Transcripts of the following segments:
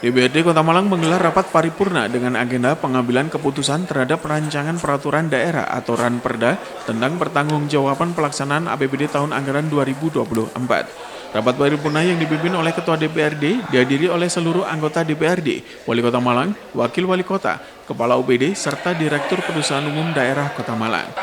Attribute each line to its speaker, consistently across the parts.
Speaker 1: DPRD Kota Malang menggelar rapat paripurna dengan agenda pengambilan keputusan terhadap rancangan peraturan daerah atau Ranperda tentang pertanggungjawaban pelaksanaan APBD tahun anggaran 2024. Rapat paripurna yang dipimpin oleh Ketua DPRD dihadiri oleh seluruh anggota DPRD, Wali Kota Malang, Wakil Wali Kota, Kepala UPD, serta Direktur Perusahaan Umum Daerah Kota Malang.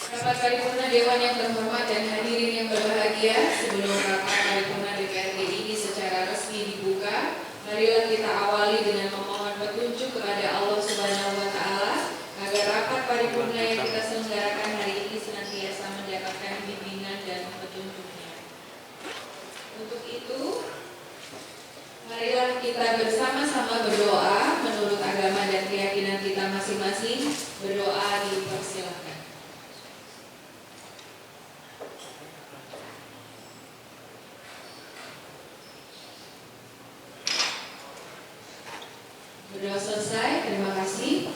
Speaker 2: Rapat paripurna Dewan yang terhormat dan hadirin yang berbahagia, sebelum rapat paripurna DPRD ini secara resmi dibuka, marilah kita awali dengan memohon petunjuk kepada Allah Subhanahu wa Ta'ala agar rapat paripurna yang kita selenggarakan hari ini senantiasa mendapatkan bimbingan dan petunjuknya. Untuk itu, marilah kita bersama-sama berdoa menurut agama dan keyakinan kita masing-masing. Berdoa dipersilakan. Berdoa selesai, terima kasih.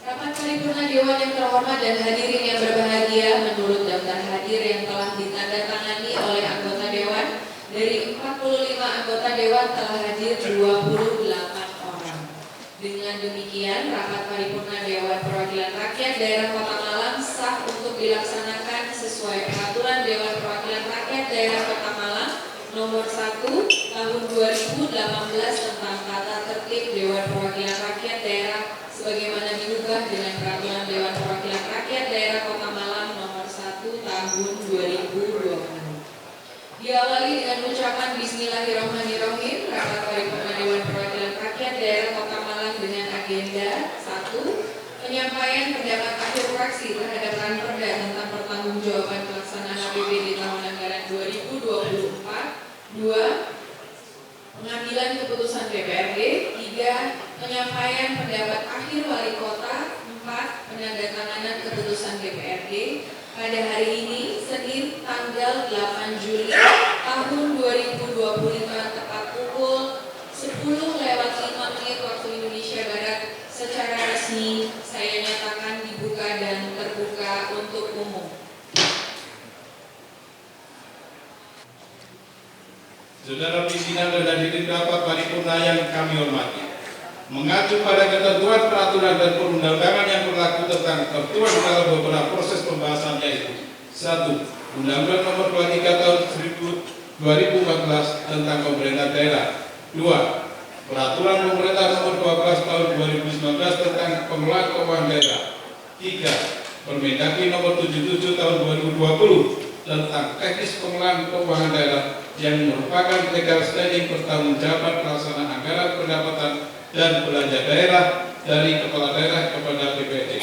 Speaker 2: Rapat paripurna Dewan yang terhormat dan hadirin yang berbahagia, menurut daftar hadir yang telah ditandatangani oleh anggota Dewan, dari 45 anggota Dewan telah hadir 28 orang. Dengan demikian, rapat paripurna Dewan Perwakilan Rakyat Daerah Kota Malang sah untuk dilaksanakan sesuai peraturan Dewan Perwakilan Rakyat Daerah Kota Malang Nomor 1 Tahun 2018 tentang tata tertib Dewan Perwakilan Rakyat Daerah sebagaimana diubah dengan peraturan Dewan Perwakilan Rakyat Daerah Kota Malang Nomor 1 Tahun 2020. Diawali dengan ucapan Bismillahirrahmanirrahim. Rapat paripurna Dewan Perwakilan Rakyat Daerah Kota Malang dengan agenda 1. Penyampaian pendapat akhir fraksi terhadap Ranperda tentang pertanggungjawaban pelaksanaan APBD tahun anggaran 2024. 2. Pengambilan keputusan DPRD. 3. Penyampaian pendapat akhir Wali Kota. 4. Penandatanganan keputusan DPRD pada hari ini, Senin tanggal 8 Juli tahun 2025 tepat pukul 10:05 waktu Indonesia Barat. Secara resmi saya nyatakan dibuka dan terbuka untuk umum.
Speaker 3: Saudara pimpinan dan hadirin rapat paripurna yang kami hormati, mengacu pada ketentuan peraturan dan perundang-undangan yang berlaku tentang tertuang dalam beberapa proses pembahasan, yaitu 1. Undang-Undang Nomor 23 Tahun 2014 tentang Pemerintahan Daerah. 2. Peraturan Pemerintah Nomor 12 Tahun 2019 tentang Pengelolaan Keuangan Daerah. 3. Permendagri Nomor 77 Tahun 2020 tentang teknis pengelolaan keuangan daerah yang merupakan legal standing pertanggungjawaban pelaksanaan anggaran pendapatan dan belanja daerah dari kepala daerah kepada DPRD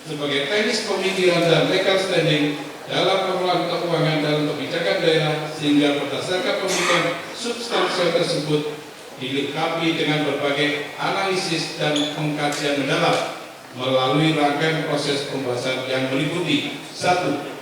Speaker 3: sebagai teknis pemikiran dan legal standing dalam pengelolaan keuangan dalam kebijakan daerah, sehingga berdasarkan pemikiran substansial tersebut dilengkapi dengan berbagai analisis dan pengkajian mendalam melalui rangkaian proses pembahasan yang meliputi 1.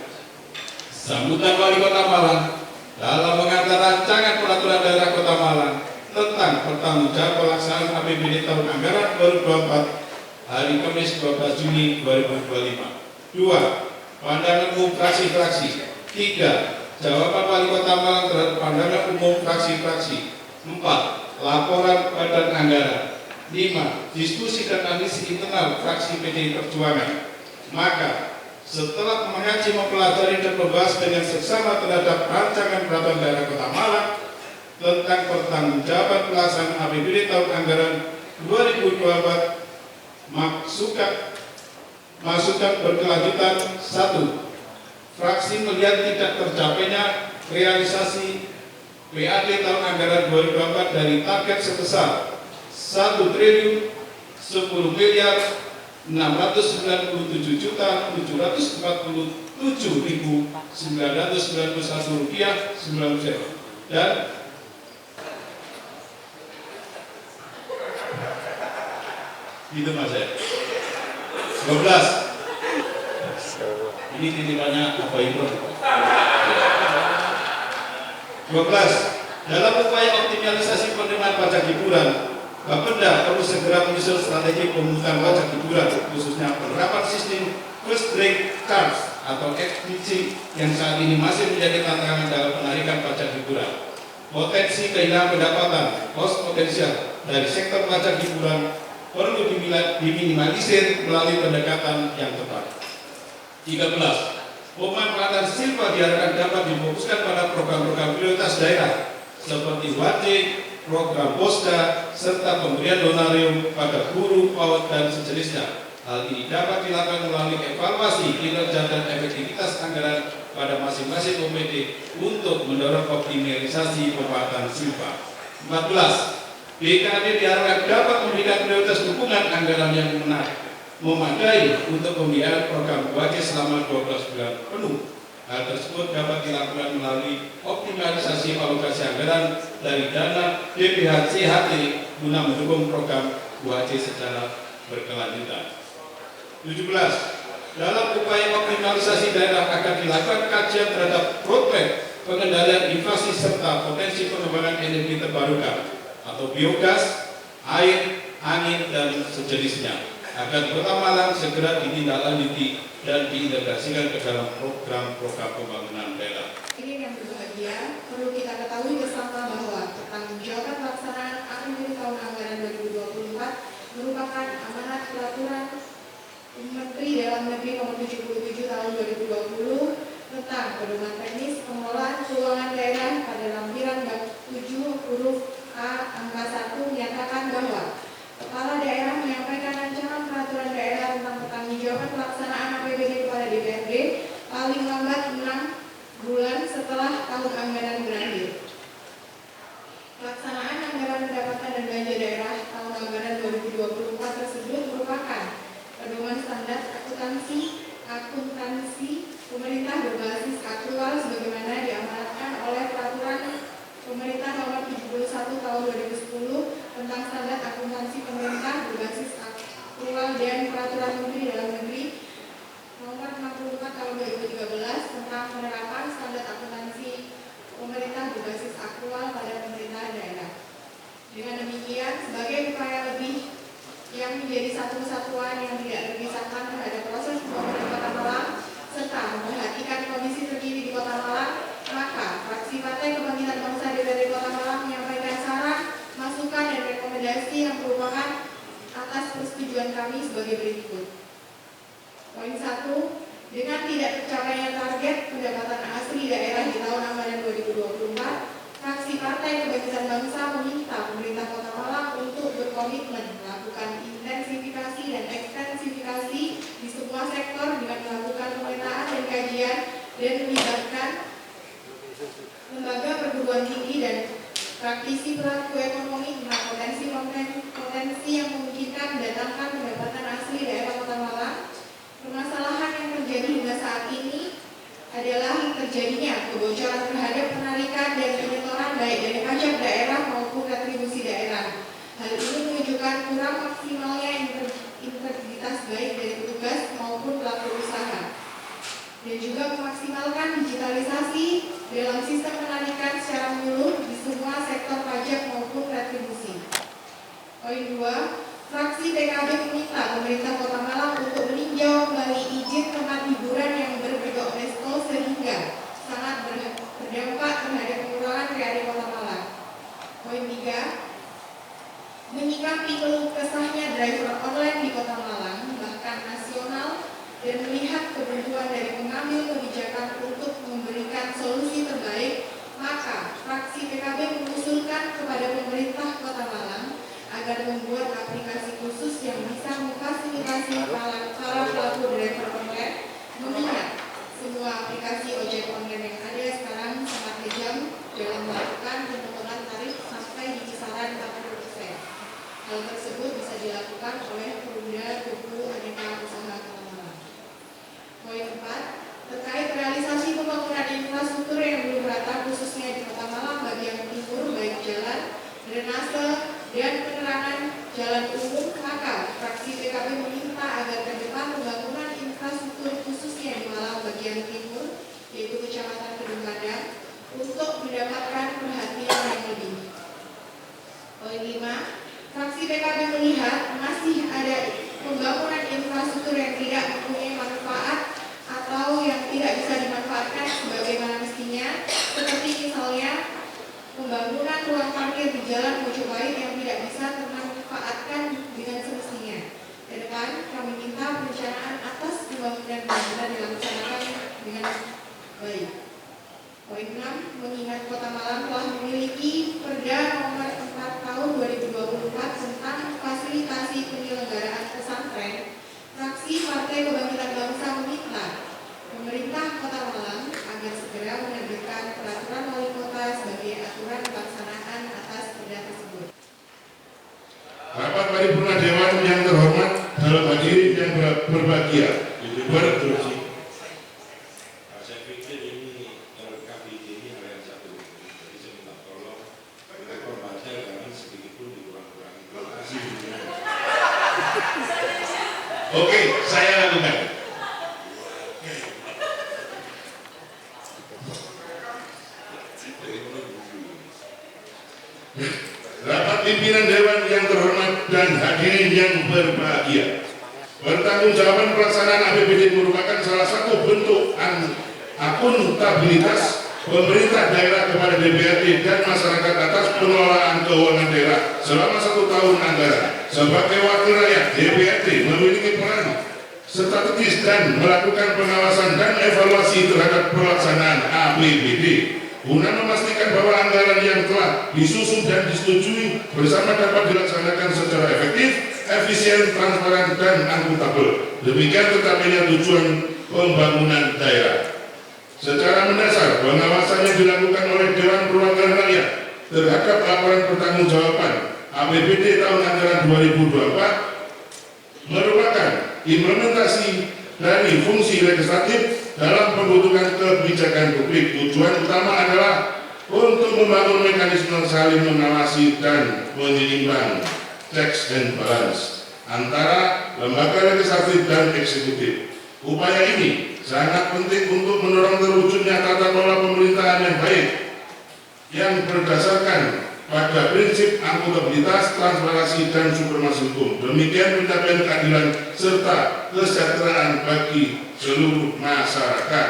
Speaker 3: Sambutan Wali Kota Malang dalam mengantar rancangan peraturan daerah Kota Malang tentang pertanggungjawaban pelaksanaan APBD tahun anggaran 2024 hari Kamis 12 Juni 2025. 2. Pandangan umum fraksi-fraksi. 3. Jawaban Wali Kota Malang terhadap pandangan umum fraksi-fraksi. 4. Laporan Badan Anggaran. 5. Diskusi dan analisis internal fraksi PDI Perjuangan. Maka setelah mengaji, mempelajari dan membahas dengan seksama terhadap rancangan peraturan daerah Kota Malang tentang pertanggungjawaban pelaksanaan APBD tahun anggaran 2024, masukan berkelanjutan. 1. Fraksi melihat tidak tercapainya realisasi PAD tahun anggaran 2024 dari target sebesar 1.697.747.991 rupiah 90 sen dan itu mas ya. 12. Ini titipannya apa itu? 12. Dalam upaya optimalisasi penerimaan pajak hiburan Bapeda perlu segera menyusun strategi pemungutan pajak hiburan, khususnya penerapan sistem first break charge atau FBC yang saat ini masih menjadi tantangan dalam penarikan pajak hiburan. Potensi kehilangan pendapatan, loss potensial dari sektor pajak hiburan perlu diminimalisir melalui pendekatan yang tepat. 13. Pemanfaatan silpa diharapkan dapat difokuskan pada program-program prioritas daerah seperti wajib, program posda, serta pemberian donarium pada guru, PAUD, dan sejenisnya. Hal ini dapat dilakukan melalui evaluasi kinerja dan efektivitas anggaran pada masing-masing OPD untuk mendorong optimalisasi pemanfaatan silpa. 14. BKD diharapkan dapat memberikan prioritas dukungan anggaran yang memadai untuk pembiayaan program wajib selama 12 bulan penuh. Hal tersebut dapat dilakukan melalui optimalisasi alokasi anggaran dari dana BPH-CHT guna mendukung program wajib secara berkelanjutan. 17. Dalam upaya optimalisasi daerah akan dilakukan kajian terhadap roadmap pengendalian inflasi serta potensi pengembangan energi terbarukan atau biogas, air, angin, dan sejenisnya agar Kota Malang segera ditindaklanjuti dan diintegrasikan ke dalam program-program pembangunan daerah.
Speaker 2: Ini yang berbahagia, perlu kita ketahui bersama bahwa pertanggungjawaban pelaksanaan APBD tahun anggaran 2024 merupakan amanat peraturan Menteri Dalam Negeri Nomor 77 Tahun 2020 tentang pedoman teknis pengelolaan keuangan daerah pada lampiran bab 7 huruf A angka 1 menyatakan bahwa Kepala Daerah menyampaikan rancangan peraturan daerah tentang pertanggungjawaban pelaksanaan APBD kepada DPRD paling lambat 6 bulan setelah tahun anggaran berakhir. Pelaksanaan anggaran pendapatan dan belanja daerah tahun anggaran 2024 tersebut merupakan pedoman standar akuntansi pemerintah berbasis aktual sebagaimana diamanatkan oleh peraturan pemerintah nomor 71 tahun 2010 tentang standar akuntansi pemerintah berbasis aktual dan peraturan Menteri Dalam Negeri nomor 64 tahun 2013 tentang penerapan standar akuntansi pemerintah berbasis aktual pada pemerintah daerah. Dengan demikian, sebagai upaya lebih yang menjadi satu kesatuan yang tidak terpisahkan terhadap proses pembangunan Kota Malang serta memperhatikan kondisi terkini di Kota Malang, maka fraksi Partai Kebangkitan Bangsa DPRD Kota Malang menyampaikan saran, masukan, dan rekomendasi yang merupakan atas persetujuan kami sebagai berikut. Poin 1. Dengan tidak tercapainya target pendapatan asli daerah di tahun anggaran 2024, fraksi Partai Kebangkitan Bangsa meminta pemerintah Kota Malang untuk berkomitmen melakukan intensifikasi dan ekstensifikasi di semua sektor dengan melakukan pemetaan dan kajian dan melibatkan lembaga perguruan tinggi dan praktisi pelaku ekonomi tentang potensi yang memungkinkan mendatangkan pendapatan asli daerah Kota Malang. Permasalahan yang terjadi hingga saat ini adalah terjadinya kebocoran terhadap penarikan dan penyetoran baik dari pajak daerah maupun retribusi daerah. Hal ini menunjukkan kurang maksimalnya integritas baik dari petugas maupun pelaku usaha, dan juga memaksimalkan digitalisasi dalam sistem penarikan secara menyeluruh di semua sektor pajak maupun retribusi. Poin 2. Fraksi PKB meminta pemerintah Kota Malang untuk meninjau kembali izin tempat hiburan yang berkedok resto sehingga sangat berdampak terhadap pengurangan PAD Kota Malang. Poin 3. Menyikapi keluh kesahnya driver online di Kota Malang bahkan nasional dan melihat kebutuhan dari pengambil kebijakan untuk memberikan solusi terbaik, maka fraksi PKB mengusulkan kepada pemerintah Kota Malang agar membuat aplikasi khusus yang bisa memfasilitasi para pelaku driver online, mengingat semua aplikasi ojek online yang ada sekarang sangat kejam dalam melakukan pemotongan tarif sampai di kisaran 40%. Hal tersebut bisa dilakukan oleh Perumda Tubuh Aneka Usaha Kota Malang. Poin 4. Terkait realisasi pembangunan infrastruktur yang belum rata khususnya di Kota Malang bagian timur baik jalan, drainase, dan penerangan jalan umum, maka fraksi PKB meminta agar ke depan pembangunan infrastruktur khususnya di Malang bagian timur, yaitu Kecamatan Kedung Kadang, untuk mendapatkan perhatian yang lebih. Poin 5. Fraksi PKB melihat masih ada pembangunan infrastruktur yang tidak mempunyai manfaat atau yang tidak bisa dimanfaatkan sebagaimana mestinya, seperti misalnya pembangunan ruang parkir di Jalan Mojopahit yang tidak bisa termanfaatkan dengan semestinya. Ke depan, kami minta perencanaan atas pembangunan benar-benar dilaksanakan dengan baik. Poin 6, mengingat Kota Malang telah memiliki Perda Nomor 4 Tahun 2024 tentang fasilitasi penyelenggaraan pesantren, fraksi Partai Kebangkitan Bangsa meminta pemerintah Kota Malang agar segera menerbitkan peraturan wali kota sebagai aturan pelaksanaan atas perda tersebut.
Speaker 4: Rapat paripurna Dewan yang terhormat, dalam hadirin yang berbahagia, berinterupsi.
Speaker 5: Saya pikir ini KBD ini hal yang satu. Jadi saya minta tolong kita membaca jangan sedikit pun dikurang-kurangi. Terima kasih.
Speaker 4: Oke, saya lakukan. Rapat pimpinan Dewan yang terhormat dan hadirin yang berbahagia. Pertanggungjawaban pelaksanaan APBD merupakan salah satu bentuk akuntabilitas pemerintah daerah kepada DPRD dan masyarakat atas pengelolaan keuangan daerah selama 1 tahun anggaran. Sebagai wakil rakyat, DPRD memiliki peran strategis dan melakukan pengawasan dan evaluasi terhadap pelaksanaan APBD guna memastikan bahwa anggaran yang telah disusun dan disetujui bersama dapat dilaksanakan secara efektif, efisien, transparan, dan akuntabel. Demikian tercapainya tujuan pembangunan daerah. Secara mendasar, pengawasannya dilakukan oleh Dewan Perwakilan Rakyat terhadap laporan pertanggungjawaban APBD tahun anggaran 2024 merupakan implementasi dari fungsi legislatif dalam pembentukan kebijakan publik. Tujuan utama adalah untuk membangun mekanisme saling mengawasi dan menyeimbang checks and balance antara lembaga legislatif dan eksekutif. Upaya ini sangat penting untuk mendorong terwujudnya tata kelola pemerintahan yang baik yang berdasarkan pada prinsip akuntabilitas, transparansi, dan supremasi hukum. Demikian pencapaian keadilan serta kesejahteraan bagi seluruh masyarakat.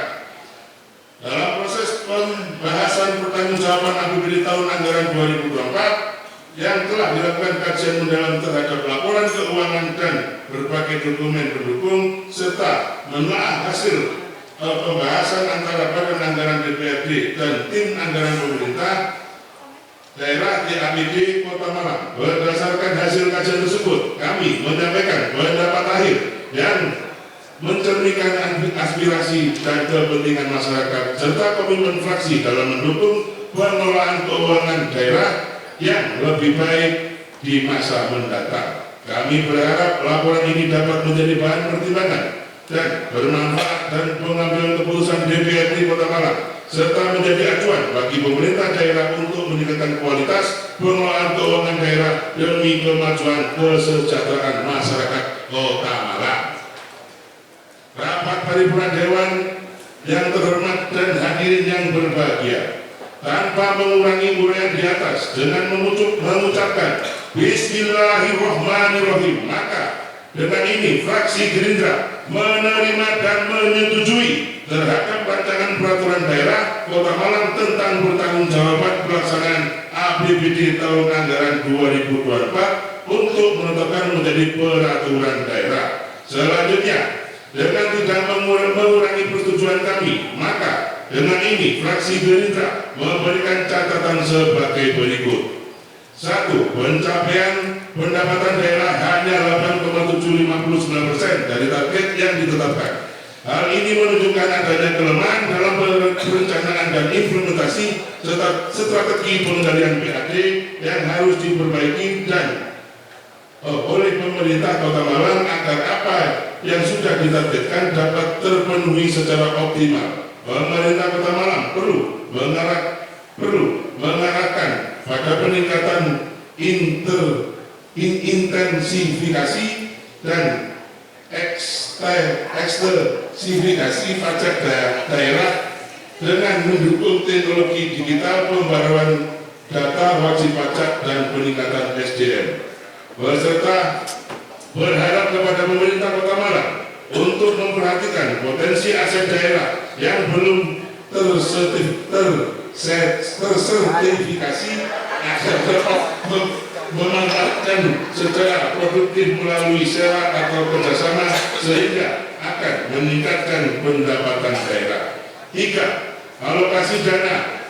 Speaker 4: Dalam proses pembahasan pertanggungjawaban APBD tahun anggaran 2024 yang telah dilakukan kajian mendalam terhadap laporan keuangan dan berbagai dokumen pendukung serta menelaah hasil pembahasan antara Badan Anggaran DPRD dan tim anggaran pemerintah daerah DAPD Kota Malang. Berdasarkan hasil kajian tersebut, kami menyampaikan pendapat akhir yang mencerminkan aspirasi dan kepentingan masyarakat serta komitmen fraksi dalam mendukung pengelolaan keuangan daerah yang lebih baik di masa mendatang. Kami berharap laporan ini dapat menjadi bahan pertimbangan dan bermanfaat dan pengambilan keputusan DPRD Kota Malang serta menjadi acuan bagi pemerintah daerah untuk meningkatkan kualitas pengelolaan keuangan daerah demi kemajuan kesejahteraan masyarakat Kota Malang. Rapat paripurna Dewan yang terhormat dan hadirin yang berbahagia, tanpa mengurangi uraian di atas dengan mengucapkan Bismillahirrahmanirrahim, maka dengan ini fraksi Gerindra menerima dan menyetujui terhadap rancangan peraturan daerah Kota Malang tentang pertanggungjawaban pelaksanaan APBD tahun anggaran 2024 untuk menetapkan menjadi peraturan daerah. Selanjutnya, dengan tidak mengurangi persetujuan kami, maka dengan ini fraksi Gerindra memberikan catatan sebagai berikut. 1. Pencapaian pendapatan daerah hanya 8,759% dari target yang ditetapkan. Hal ini menunjukkan adanya kelemahan dalam perencanaan dan implementasi serta strategi pengendalian PAD yang harus diperbaiki dan oleh pemerintah Kota Malang agar apa yang sudah ditargetkan dapat terpenuhi secara optimal. Pemerintah Kota Malang perlu mengarahkan pada peningkatan intensifikasi dan ekstensifikasi pajak daerah dengan mendukung teknologi digital, pembaruan data wajib pajak dan peningkatan SDM. beserta berharap kepada pemerintah Kota Malang untuk memperhatikan potensi aset daerah yang belum tersertifikasi agar dapat memanfaatkan secara produktif melalui sewa atau kerjasama sehingga akan meningkatkan pendapatan daerah. 3. Alokasi dana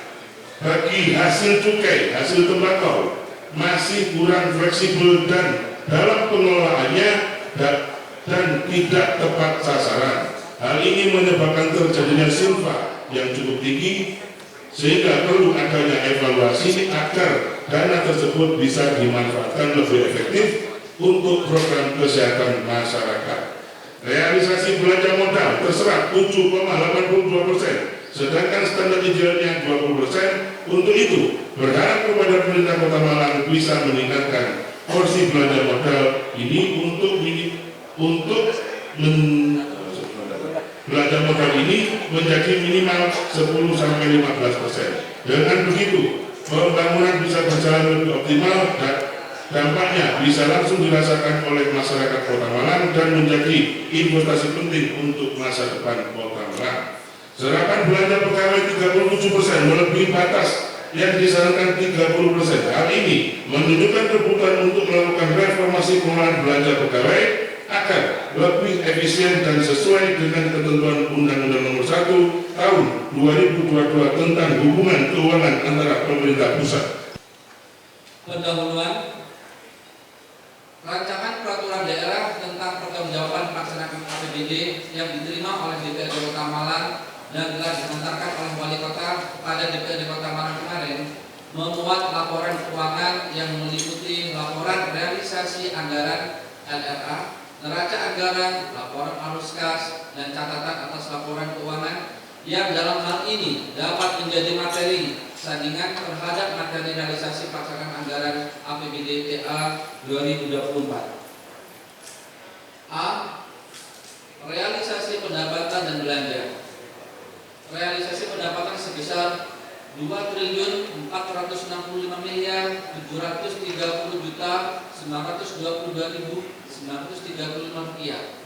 Speaker 4: bagi hasil cukai, hasil tembakau masih kurang fleksibel dan dalam pengelolaannya dan tidak tepat sasaran. Hal ini menyebabkan terjadinya silva yang cukup tinggi sehingga perlu adanya evaluasi agar dana tersebut bisa dimanfaatkan lebih efektif untuk program kesehatan masyarakat. Realisasi belanja modal terserap 7,82%, sedangkan standar idealnya 20%. Untuk itu, berharap kepada pemerintah Kota Malang bisa meningkatkan porsi belanja modal ini belanja modal ini menjadi minimal 10-15%. Dengan begitu, pembangunan bisa berjalan lebih optimal dan dampaknya bisa langsung dirasakan oleh masyarakat Kota Malang dan menjadi investasi penting untuk masa depan Kota Malang. Serapan belanja pegawai 37% melebihi batas yang disarankan 30%. Hal ini menunjukkan kebutuhan untuk melakukan reformasi pengelolaan belanja pegawai agar lebih efisien dan sesuai dengan ketentuan Undang-Undang Nomor 1 Tahun 2022 tentang hubungan keuangan antara pemerintah pusat.
Speaker 6: Pendahuluan rancangan peraturan daerah tentang pertanggungjawaban pelaksanaan APBD yang diterima oleh DPRD Kota Malang dan telah diantarkan oleh Wali Kota kepada DPRD Kota Malang kemarin memuat laporan keuangan yang meliputi laporan realisasi anggaran LRA, neraca anggaran, laporan arus kas, dan catatan atas laporan keuangan yang dalam hal ini dapat menjadi materi sandingan terhadap materi realisasi pelaksanaan anggaran APBD TA 2024. A. Realisasi pendapatan dan belanja. Realisasi pendapatan sebesar 2.465.730.922.000 rupiah.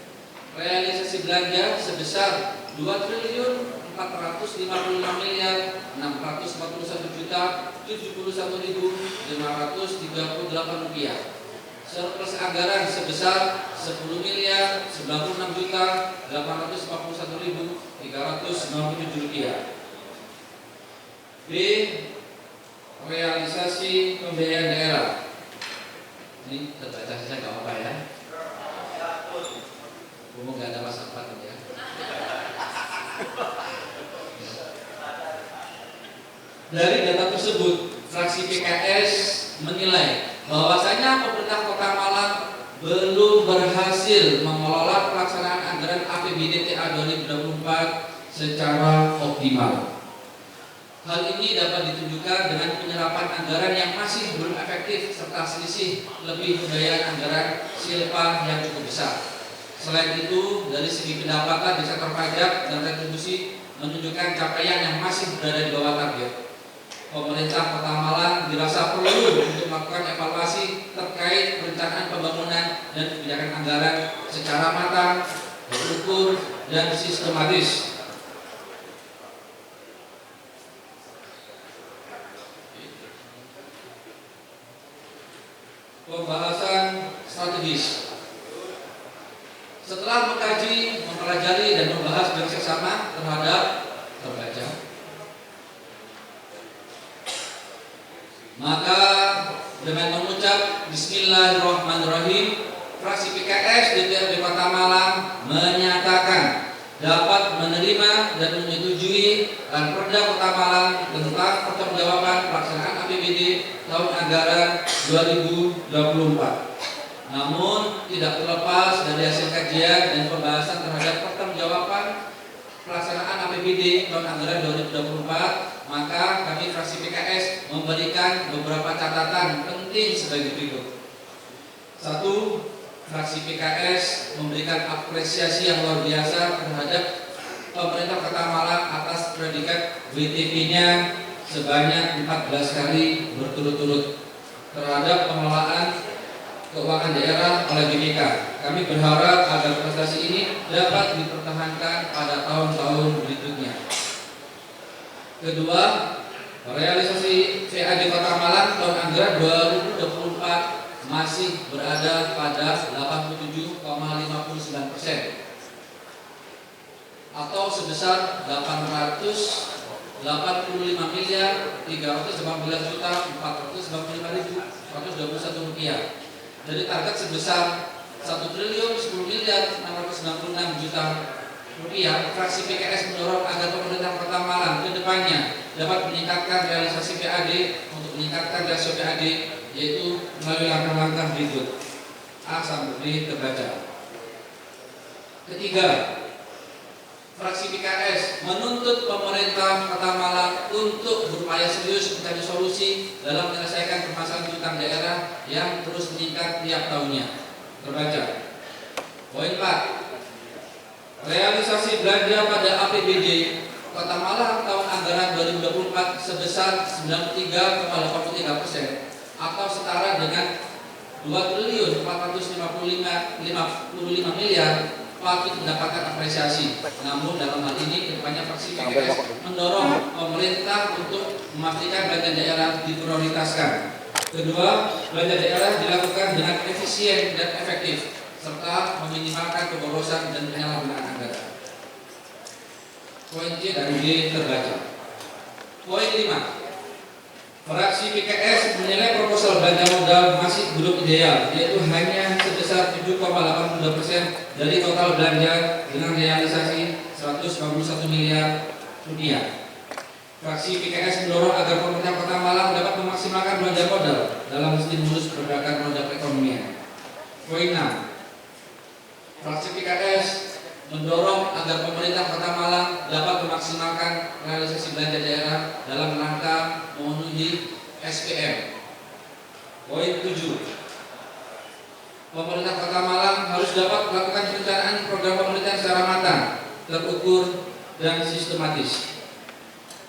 Speaker 6: Realisasi belanja sebesar 2.441.971.071.058 rupiah. Surplus anggaran sebesar 10.096.841.397 rupiah. B. Realisasi pembiayaan daerah. Ini terbaca saja nggak apa-apa ya. Umum nggak ada masalah ya. Dari data tersebut, fraksi PKS menilai bahwasanya pemerintah Kota Malang belum berhasil mengelola pelaksanaan anggaran APBD TA 2024 secara optimal. Hal ini dapat ditunjukkan dengan penyerapan anggaran yang masih belum efektif serta selisih lebih pembiayaan anggaran silpa yang cukup besar. Selain itu, dari segi pendapatan di sektor pajak dan retribusi menunjukkan capaian yang masih berada di bawah target. Pemerintah Kota Malang dirasa perlu untuk melakukan evaluasi terkait perencanaan pembangunan dan kebijakan anggaran secara matang, terukur, dan sistematis. Pembahasan strategis. Setelah mengkaji, mempelajari, dan membahas dengan seksama terhadap terbaca, maka dengan mengucap Bismillahirrahmanirrahim, fraksi PKS DPRD Kota Malang menyatakan dapat menerima dan menyetujui Ranperda Kota Malang tentang pertanggungjawaban pelaksanaan APBD tahun anggaran 2024. Namun tidak terlepas dari hasil kajian dan pembahasan terhadap pertanggungjawaban pelaksanaan APBD tahun anggaran 2024, maka kami fraksi PKS memberikan beberapa catatan penting sebagai berikut. 1. Fraksi PKS memberikan apresiasi yang luar biasa terhadap pemerintah Kota Malang atas predikat WTP-nya sebanyak 14 kali berturut-turut terhadap pengelolaan keuangan daerah oleh BPK. Kami berharap agar prestasi ini dapat dipertahankan pada tahun-tahun berikutnya. Kedua, realisasi PAD Kota Malang tahun anggaran 2024 masih berada pada 87,59% atau sebesar 855.318.495.121 rupiah dari target sebesar 1.010.696 juta rupiah. Fraksi PKS mendorong agar pemerintah Kota Malang ke depannya dapat meningkatkan realisasi PAD untuk meningkatkan rasio PAD, yaitu melalui langkah-langkah berikut. A sampai B terbaca. Ketiga, fraksi PKS menuntut pemerintah Kota Malang untuk berupaya serius mencari solusi dalam menyelesaikan permasalahan utang daerah yang terus meningkat tiap tahunnya. Terbaca. Poin 4. Realisasi belanja pada APBD Kota Malang tahun anggaran 2024 sebesar 93,83% atau setara dengan 2.455 miliar patut mendapatkan apresiasi. Namun dalam hal ini kedepannya fraksi PKS mendorong pemerintah untuk memastikan belanja daerah diprioritaskan. Kedua, belanja daerah dilakukan dengan efisien dan efektif serta meminimalkan keborosan dan penyalahgunaan anggaran. Poin C dan D terbaca. Poin 5. Fraksi PKS menilai proposal belanja modal masih belum ideal, yaitu hanya sebesar 7,82% dari total belanja dengan realisasi 191 miliar rupiah. Fraksi PKS mendorong agar pemerintah Kota Malang dapat memaksimalkan belanja modal dalam stimulus pergerakan roda perekonomian. Poin 6. Fraksi PKS mendorong agar pemerintah Kota Malang dapat memaksimalkan realisasi belanja daerah dalam rangka memenuhi SPM. Poin 7. Pemerintah Kota Malang harus dapat melakukan perencanaan program pemerintah secara matang, terukur, dan sistematis.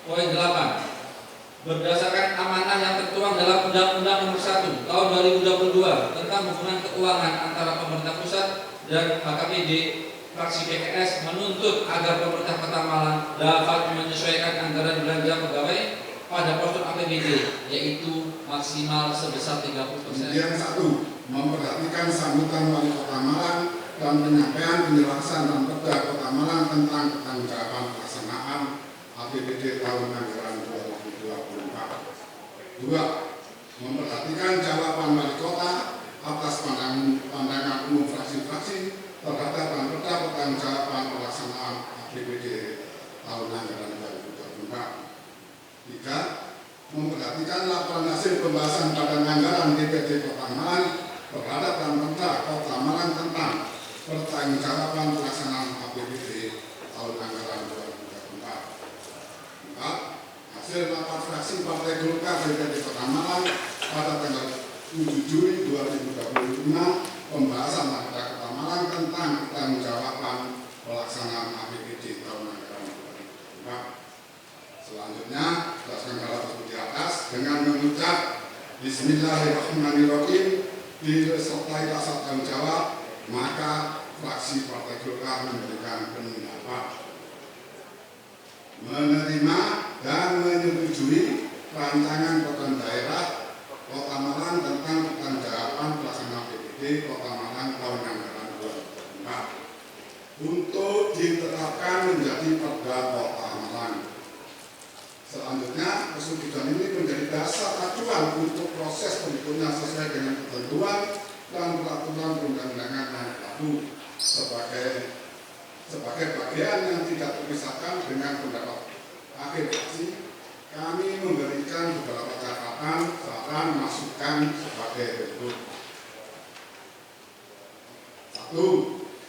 Speaker 6: Poin 8. Berdasarkan amanah yang tertuang dalam Undang-Undang Nomor 1 Tahun 2022 tentang hubungan keuangan antara pemerintah pusat dan HKPD, fraksi PKS menuntut agar pemerintah Kota Malang dapat menyesuaikan anggaran belanja pegawai pada postur APBD, yaitu maksimal sebesar 30%.
Speaker 7: Kemudian 1. Memperhatikan sambutan Wali Kota Malang dan penyampaian penjelasan dan Perda Kota Malang tentang pertanggungjawaban pelaksanaan APBD tahun anggaran 2024. 2. Memperhatikan jawaban Wali Kota atas pandangan umum fraksi-fraksi terhadap Perda pertanggungjawaban pelaksanaan APBD tahun anggaran 2024. 3. Memperhatikan laporan hasil pembahasan badan anggaran DPD Kota Malang terhadap Perda Kota Malang tentang pertanggungjawaban pelaksanaan APBD tahun anggaran 2024. 4. Hasil rapat fraksi Partai Golkar DPD Kota Malang pada tanggal 7 Juli 2025 pembahasan Perda Kota Malang tentang pertanggungjawaban pelaksanaan APBD tahun anggaran 2024. Selanjutnya, berdasarkan hal tersebut di atas dengan mengucap Bismillahirrahmanirrahim disertai rasa tanggung jawab, maka fraksi Partai Golkar memberikan pendapat menerima dan menyetujui rancangan program daerah Kota Malang tentang pertanggungjawaban pelaksanaan APBD Kota Malang tahun anggaran 2024 untuk diterapkan menjadi Perda Kota Malang. Selanjutnya, persetujuan ini menjadi dasar acuan untuk proses berikutnya sesuai dengan ketentuan dan peraturan perundang-undangan yang berlaku sebagai bagian yang tidak terpisahkan dengan pendapat akhir fraksi. Kami memberikan beberapa catatan, saran, masukan sebagai berikut. 1.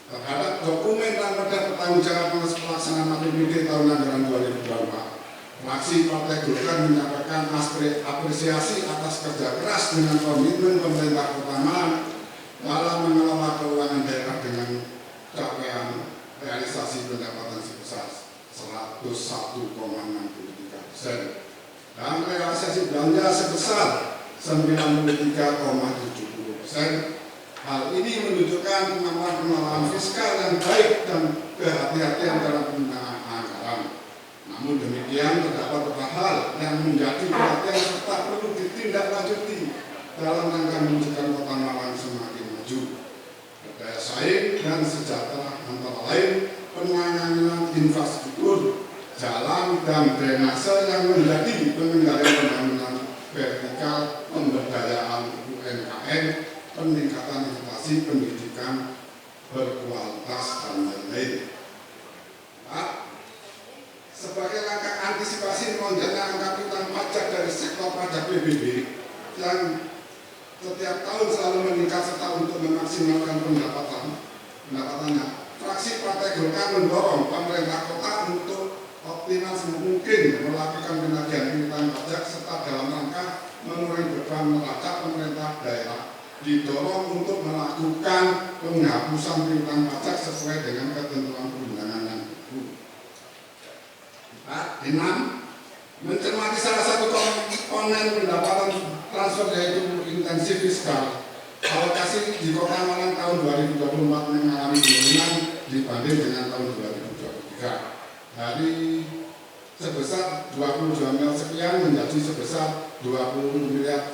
Speaker 7: Terhadap dokumen dan perda pertanggungjawaban pelaksanaan APBD tahun anggaran 2024. Fraksi Partai Golkar menyampaikan apresiasi atas kerja keras dengan komitmen pemerintah Kota Malang dalam mengelola keuangan daerah dengan capaian realisasi pendapatan sebesar 101,63% dan realisasi belanja sebesar 93,70% Hal ini menunjukkan kemampuan pengelolaan fiskal yang baik dan kehati-hatian dalam penggunaan anggaran. Namun demikian, terdapat beberapa hal yang menjadi perhatian serta perlu ditindaklanjuti dalam rangka mewujudkan Kota Malang semakin maju, berdaya saing dan sejahtera, antara lain penanganan infrastruktur, jalan dan drainase yang menjadi pengendalian pembangunan vertikal, pemberdayaan UMKM, peningkatan inflasi pendidikan berkualitas dan lain-lain. Sebagai langkah antisipasi melonjaknya angka piutang pajak dari sektor pajak PBB yang setiap tahun selalu meningkat serta untuk memaksimalkan pendapatannya, fraksi Partai Golkar mendorong pemerintah kota untuk optimal semungkin melakukan penagihan piutang pajak serta dalam rangka mengurangi beban neraca pemerintah daerah, didorong untuk melakukan penghapusan piutang pajak sesuai dengan ketentuan perundangan yang berlaku. 6. Mencermati salah satu komponen pendapatan transfer yaitu intensif fiskal. Alokasi di Kota Malang tahun 2024 mengalami penurunan dibanding dengan tahun 2023. Dari sebesar 22 miliar sekian menjadi sebesar 21 miliar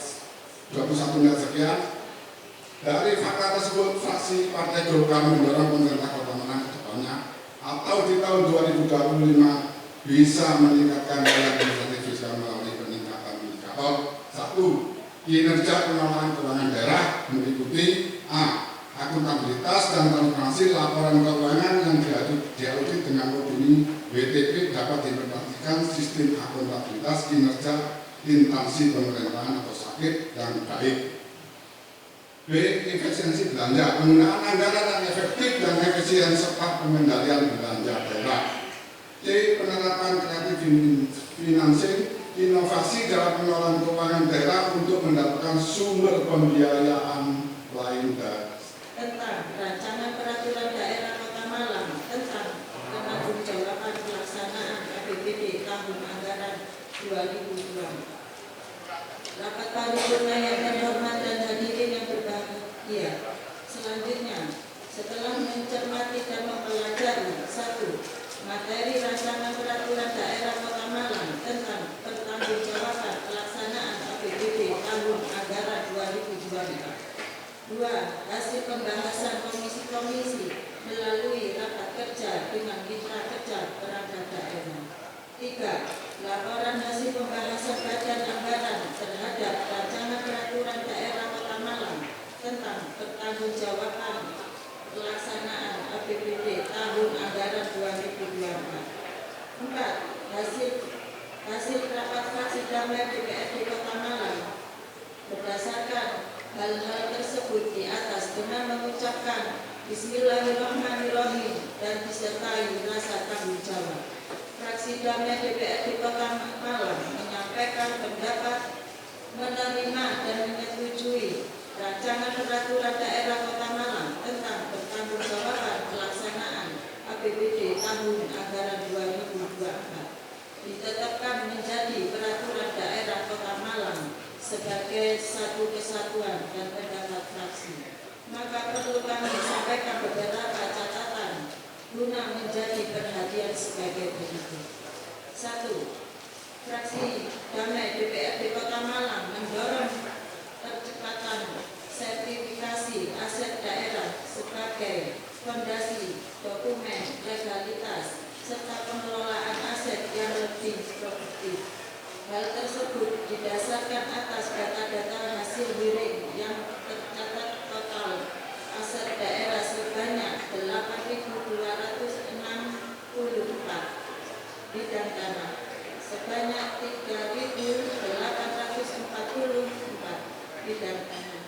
Speaker 7: sekian. Dari fakta tersebut, fraksi Partai Golkar mendorong pemerintah Kota Malang ke depannya atau di tahun 2025 bisa meningkatkan daya insentif fiskal melalui peningkatan indikator. 1. Kinerja pengelolaan keuangan daerah meliputi A. Akuntabilitas dan transparansi laporan keuangan yang diaudit dengan opini WTP dapat diperhatikan sistem akuntabilitas kinerja instansi pemerintahan atau sakit yang baik. B. Efisiensi belanja, penggunaan anggaran yang efektif dan efisien serta pengendalian belanja daerah. C. Penerapan kreatif financing, inovasi dalam pengelolaan keuangan daerah untuk mendapatkan sumber pembiayaan lain
Speaker 8: tentang rancangan peraturan daerah Kota Malang tentang penangguhjawaban pelaksanaan APBD tahun anggaran 2024. Rapat paripurna yang terhormat dan hadirin yang berbahagia. Selanjutnya, setelah mencermati dan mempelajari 1. Materi rancangan peraturan daerah Kota Malang tentang pertanggungjawaban pelaksanaan APBD tahun anggaran 2024. 2. Hasil pembahasan komisi-komisi melalui rapat kerja dengan mitra kerja perangkat daerah. 3. Laporan hasil pembahasan badan anggaran terhadap rancangan peraturan daerah Kota Malang tentang pertanggungjawaban pelaksanaan APBD tahun anggaran 2024. 4. Hasil rapat fraksi damai DPRD Kota Malang. Berdasarkan hal-hal tersebut di atas dengan mengucapkan Bismillahirrahmanirrahim dan disertai rasa tanggung jawab, fraksi damai DPRD Kota Malang menyampaikan pendapat menerima dan menyetujui rancangan peraturan daerah Kota Malang tentang pertanggungjawaban pelaksanaan APBD tahun anggaran 2024 ditetapkan menjadi peraturan daerah Kota Malang sebagai satu kesatuan dan pendapat fraksi. Maka perlu kami sampaikan beberapa catatan guna menjadi perhatian sebagai berikut. 1. Fraksi Damai DPRD Kota Malang mendorong percepatan sertifikasi aset daerah sebagai fondasi dokumen legalitas serta pengelolaan aset yang lebih produktif. Hal tersebut didasarkan atas data-data hasil hearing yang tercatat total aset daerah sebanyak 8.264 bidang tanah, sebanyak 3.844 bidang tanah,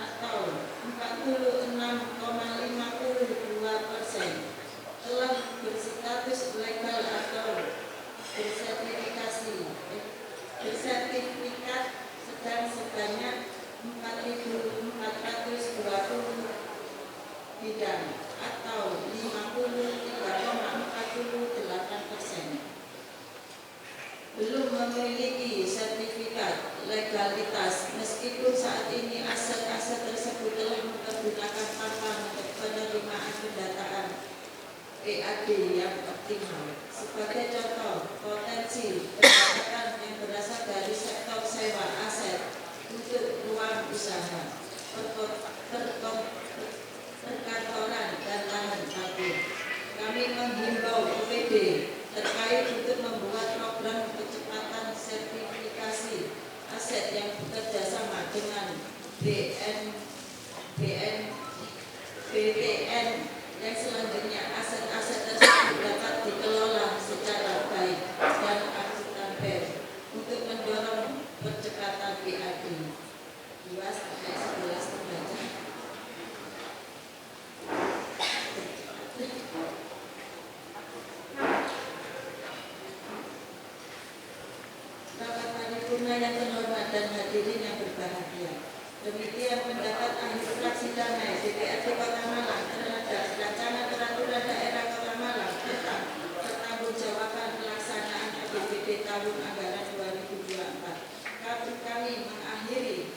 Speaker 8: atau 46,52% telah berstatus legal atau bersertifikat, sedang sebanyak 4.420 bidang atau 53,48%. belum memiliki sertifikat legalitas meskipun saat ini aset-aset tersebut telah mempergunakan tanpa penerimaan pendataan PAD yang optimal. Sebagai contoh, potensi pendapatan yang berasal dari sektor sewa aset untuk ruang usaha, perkantoran dan lahan parkir. Kami menghimbau OPD terkait untuk membuat program percepatan sertifikasi aset yang bekerjasama dengan BTN yang selanjutnya aset-aset tersebut dapat dikelola secara baik dan akuntabel untuk mendorong percepatan PAD. 2-11 terbaca. Rapat paripurna yang terhormat dan hadirin yang berbahagia. Demikian pendapat ahli fraksi damai DPRD Kota Malang terhadap rancangan peraturan daerah Kota Malang tentang pertanggungjawaban pelaksanaan APBD tahun anggaran 2024. Kami mengakhiri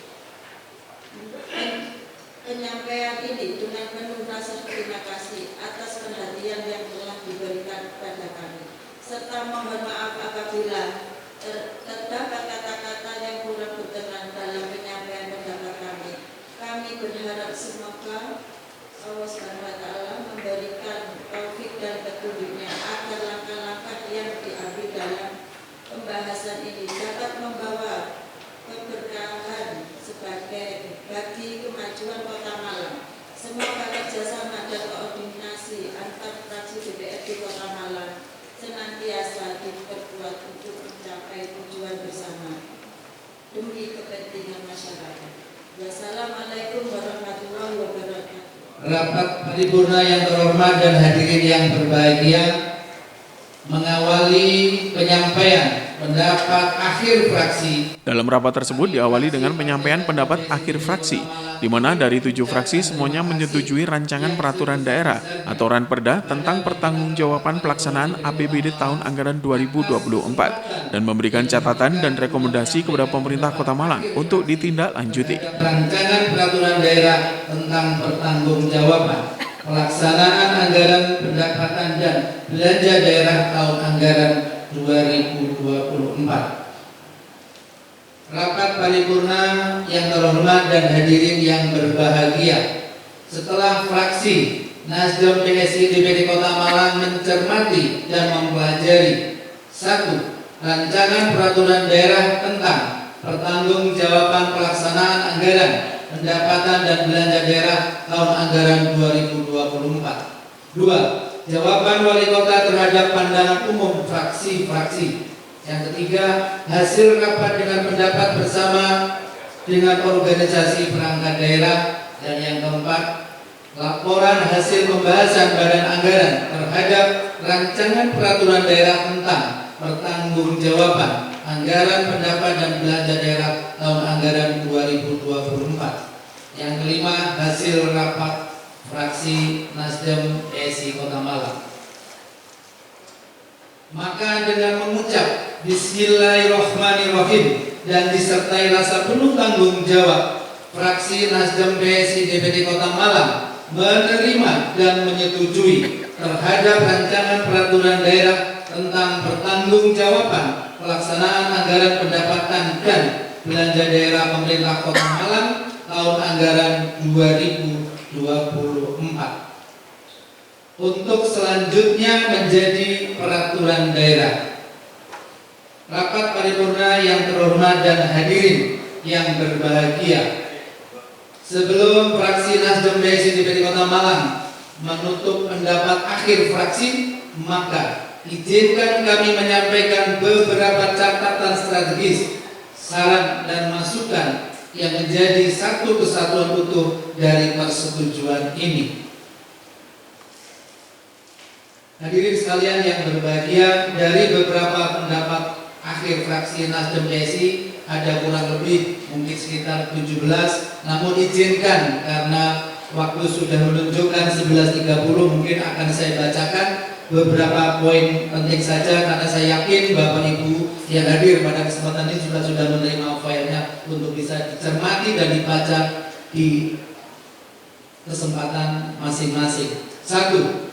Speaker 8: penyampaian ini dengan penuh rasa terima kasih atas perhatian yang telah diberikan kepada kami, serta mohon maaf apabila terdapat kata-kata yang kurang berkenan dalam penyampaian pendapat kami. Kami berharap semoga Allah SWT memberikan taufik dan petunjuknya agar langkah-langkah yang diambil dalam pembahasan ini dapat membawa keberkahan sebagai bagi kemajuan Kota Malang. Semoga kerjasama dan koordinasi antar fraksi DPRD Kota Malang senantiasa diperkuat untuk mencapai tujuan bersama demi kepentingan masyarakat. Wassalamualaikum warahmatullahi wabarakatuh.
Speaker 6: Rapat paripurna yang terhormat dan hadirin yang berbahagia, mengawali penyampaian pendapat akhir fraksi.
Speaker 1: Dalam rapat tersebut diawali dengan penyampaian pendapat akhir fraksi, di mana dari 7 fraksi semuanya menyetujui rancangan peraturan daerah atau Ranperda tentang pertanggungjawaban pelaksanaan APBD tahun anggaran 2024 dan memberikan catatan dan rekomendasi kepada pemerintah Kota Malang untuk ditindaklanjuti.
Speaker 6: Rancangan peraturan daerah tentang pertanggungjawaban pelaksanaan anggaran pendapatan dan belanja daerah tahun anggaran 2024. Rapat paripurna yang terhormat dan hadirin yang berbahagia, setelah fraksi Nasdem PSI DPD Kota Malang mencermati dan mempelajari 1. Rancangan peraturan daerah tentang pertanggungjawaban pelaksanaan anggaran pendapatan dan belanja daerah tahun anggaran 2024. 2. Jawaban wali kota terhadap pandangan umum fraksi-fraksi. Yang ketiga, hasil rapat dengan pendapat bersama dengan organisasi perangkat daerah. Dan yang keempat, laporan hasil pembahasan badan anggaran terhadap rancangan peraturan daerah tentang pertanggungjawaban anggaran pendapat dan belanja daerah tahun anggaran 2024. Yang kelima, hasil rapat fraksi Nasdem PSI Kota Malang. Maka dengan mengucap Bismillahirrahmanirrahim dan disertai rasa penuh tanggung jawab, fraksi Nasdem PSI DPD Kota Malang menerima dan menyetujui terhadap rancangan peraturan daerah tentang pertanggungjawaban pelaksanaan anggaran pendapatan dan belanja daerah pemerintah Kota Malang tahun anggaran 2024 untuk selanjutnya menjadi peraturan daerah. Rapat paripurna yang terhormat dan hadirin yang berbahagia, sebelum fraksi Nasdem PSI DPD Kota Malang menutup pendapat akhir fraksi, maka izinkan kami menyampaikan beberapa catatan strategis, saran dan masukan yang menjadi satu kesatuan utuh dari persetujuan ini. Hadirin sekalian yang berbahagia, dari beberapa pendapat akhir fraksi Nasdem PSI ada kurang lebih mungkin sekitar 17, namun izinkan karena waktu sudah menunjukkan 11.30 mungkin akan saya bacakan beberapa poin penting saja, karena saya yakin Bapak Ibu yang hadir pada kesempatan ini juga sudah menerima filenya untuk bisa dicermati dan dibaca di kesempatan masing-masing. 1.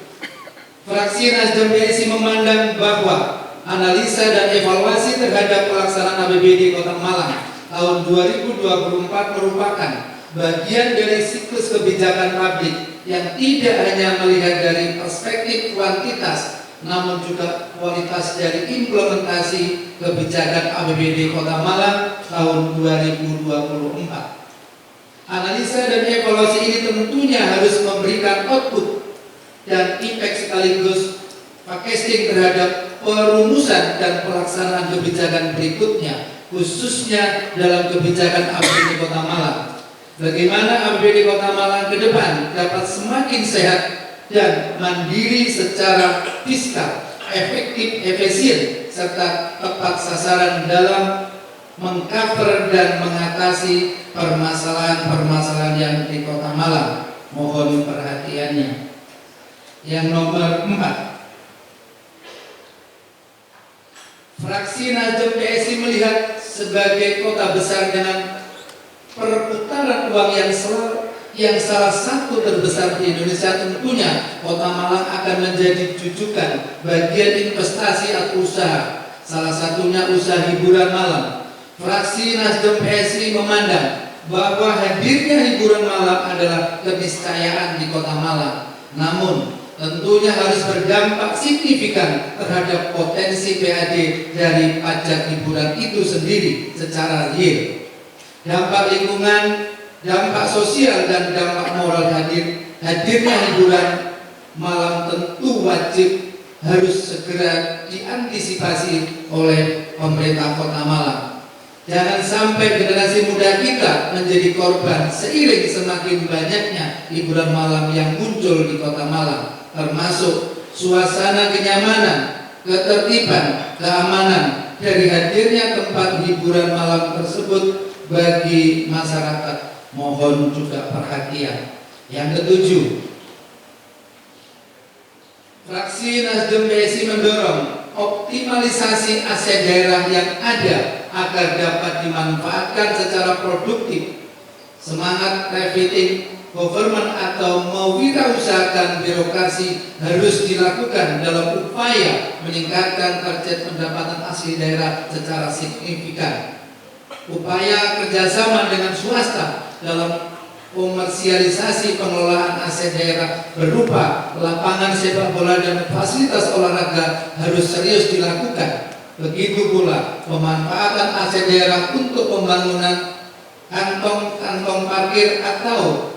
Speaker 6: Fraksi Nasdem PSI memandang bahwa analisa dan evaluasi terhadap pelaksanaan APBD Kota Malang tahun 2024 merupakan bagian dari siklus kebijakan publik yang tidak hanya melihat dari perspektif kuantitas, namun juga kualitas dari implementasi kebijakan APBD Kota Malang tahun 2024. Analisa dan evaluasi ini tentunya harus memberikan output dan impact sekaligus forecasting terhadap perumusan dan pelaksanaan kebijakan berikutnya, khususnya dalam kebijakan APBD Kota Malang. Bagaimana APBD Kota Malang ke depan dapat semakin sehat dan mandiri secara fiskal, efektif, efisien, serta tepat sasaran dalam mengcover dan mengatasi permasalahan-permasalahan yang di Kota Malang. Mohon perhatiannya. Yang nomor 4, fraksi Nasdem PSI melihat sebagai kota besar dengan perputaran uang yang salah satu terbesar di Indonesia, tentunya Kota Malang akan menjadi jujukan bagian investasi atau usaha, salah satunya usaha hiburan malam. Fraksi Nasdem PSI memandang bahwa hadirnya hiburan malam adalah keniscayaan di Kota Malang, namun tentunya harus berdampak signifikan terhadap potensi PAD dari pajak hiburan itu sendiri secara real. Dampak lingkungan, dampak sosial, dan dampak moral hadirnya hiburan malam tentu wajib harus segera diantisipasi oleh pemerintah Kota Malang. Jangan sampai generasi muda kita menjadi korban seiring semakin banyaknya hiburan malam yang muncul di Kota Malang, termasuk suasana kenyamanan, ketertiban, keamanan dari hadirnya tempat hiburan malam tersebut bagi masyarakat. Mohon juga perhatian. Yang ketujuh, fraksi Nasdem PSI mendorong optimalisasi aset daerah yang ada agar dapat dimanfaatkan secara produktif. Semangat revitalisasi government atau mewirausahakan birokrasi harus dilakukan dalam upaya meningkatkan target pendapatan asli daerah secara signifikan. Upaya kerjasama dengan swasta dalam komersialisasi pengelolaan aset daerah berupa lapangan sepak bola dan fasilitas olahraga harus serius dilakukan. Begitu pula pemanfaatan aset daerah untuk pembangunan kantong-kantong parkir atau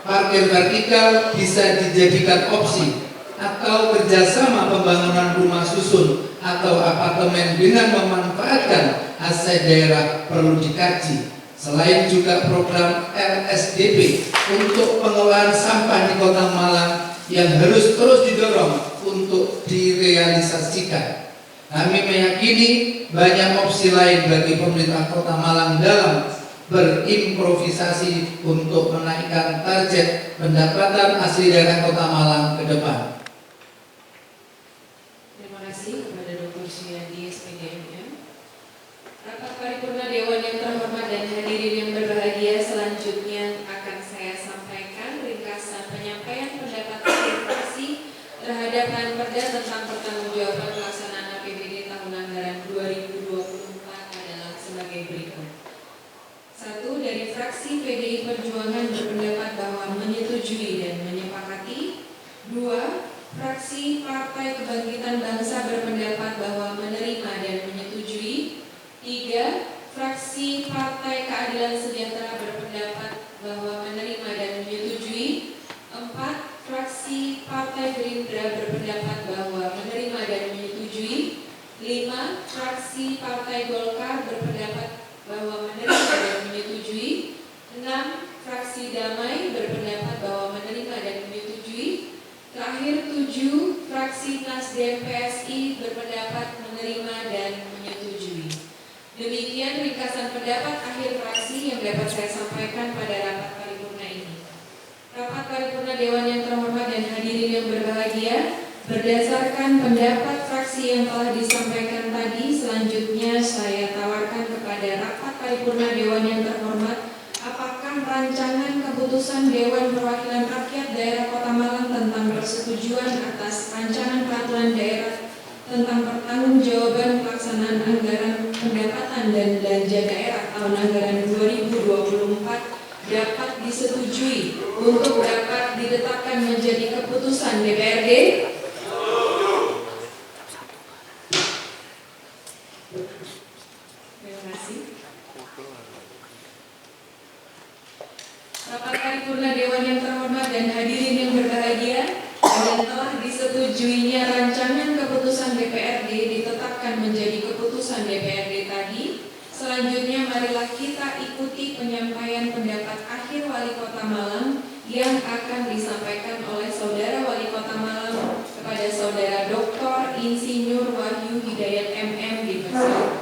Speaker 6: parkir vertikal bisa dijadikan opsi, atau kerjasama pembangunan rumah susun atau apartemen dengan memanfaatkan aset daerah perlu dikaji. Selain juga program LSDP untuk pengelolaan sampah di Kota Malang yang harus terus didorong untuk direalisasikan. Kami meyakini banyak opsi lain bagi pemerintah Kota Malang dalam berimprovisasi untuk menaikkan target pendapatan asli daerah Kota Malang ke depan.
Speaker 2: Terima kasih kepada Dr. Suyadi, SPDMM. Rapat paripurna Dewan yang terhormat dan hadirin yang berbahagia, selanjutnya akan saya sampaikan ringkasan penyampaian pendapat fraksi terhadap Ranperda tentang pertanggungjawaban pelaksanaan APBD tahun anggaran 2024 adalah sebagai berikut. 1. Dari fraksi PDI Perjuangan berpendapat bahwa menyetujui dan menyepakati. 2. Fraksi Partai Kebangkitan Bangsa berpendapat bahwa menerima dan menyetujui. 3. Fraksi Partai Keadilan Sejahtera berpendapat bahwa menerima dan menyetujui. 4. Fraksi Partai Gerindra berpendapat bahwa menerima dan menyetujui. 5. Fraksi Partai Golkar berpendapat bahwa menerima dan menyetujui. 6. Fraksi Damai berpendapat bahwa menerima dan menyetujui. Terakhir 7. Fraksi Nasdem PSI berpendapat menerima dan menyetujui. Demikian ringkasan pendapat akhir fraksi yang dapat saya sampaikan pada rapat paripurna ini. Rapat paripurna Dewan yang terhormat dan hadirin yang berbahagia, Berdasarkan pendapat fraksi yang telah disampaikan tadi, selanjutnya saya tawarkan kepada rapat paripurna Dewan yang terhormat, apakah rancangan keputusan Dewan Perwakilan Rakyat Daerah Kota Malang tentang persetujuan atas rancangan peraturan daerah tentang pertanggungjawaban pelaksanaan anggaran pendapatan dan belanja daerah tahun anggaran 2024 dapat disetujui untuk dapat ditetapkan menjadi keputusan DPRD? Terima kasih. Rapat paripurna Dewan yang terhormat dan hadirin yang berbahagia, dan telah disetujuinya rancangan keputusan DPRD ditetapkan menjadi keputusan DPRD tadi. Selanjutnya marilah kita ikuti penyampaian pendapat akhir Wali Kota Malang yang akan disampaikan oleh Saudara Wali Kota Malang kepada Saudara Dr. Insinyur Wahyu Hidayat MM dipersilakan.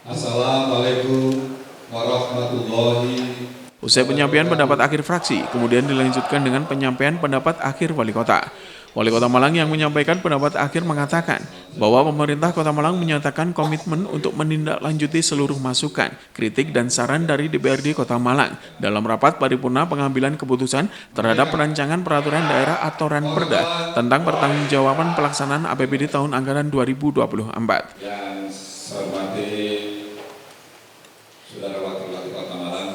Speaker 5: Assalamualaikum warahmatullahi.
Speaker 1: Usai penyampaian pendapat akhir fraksi, kemudian dilanjutkan dengan penyampaian pendapat akhir Wali Kota. Wali Kota Malang yang menyampaikan pendapat akhir mengatakan bahwa pemerintah Kota Malang menyatakan komitmen untuk menindaklanjuti seluruh masukan, kritik, dan saran dari DPRD Kota Malang dalam rapat paripurna pengambilan keputusan terhadap perancangan peraturan daerah atau Ranperda tentang pertanggungjawaban pelaksanaan APBD tahun anggaran 2024.
Speaker 5: Yang saya hormati Saudara Wakil Wali Kota Malang,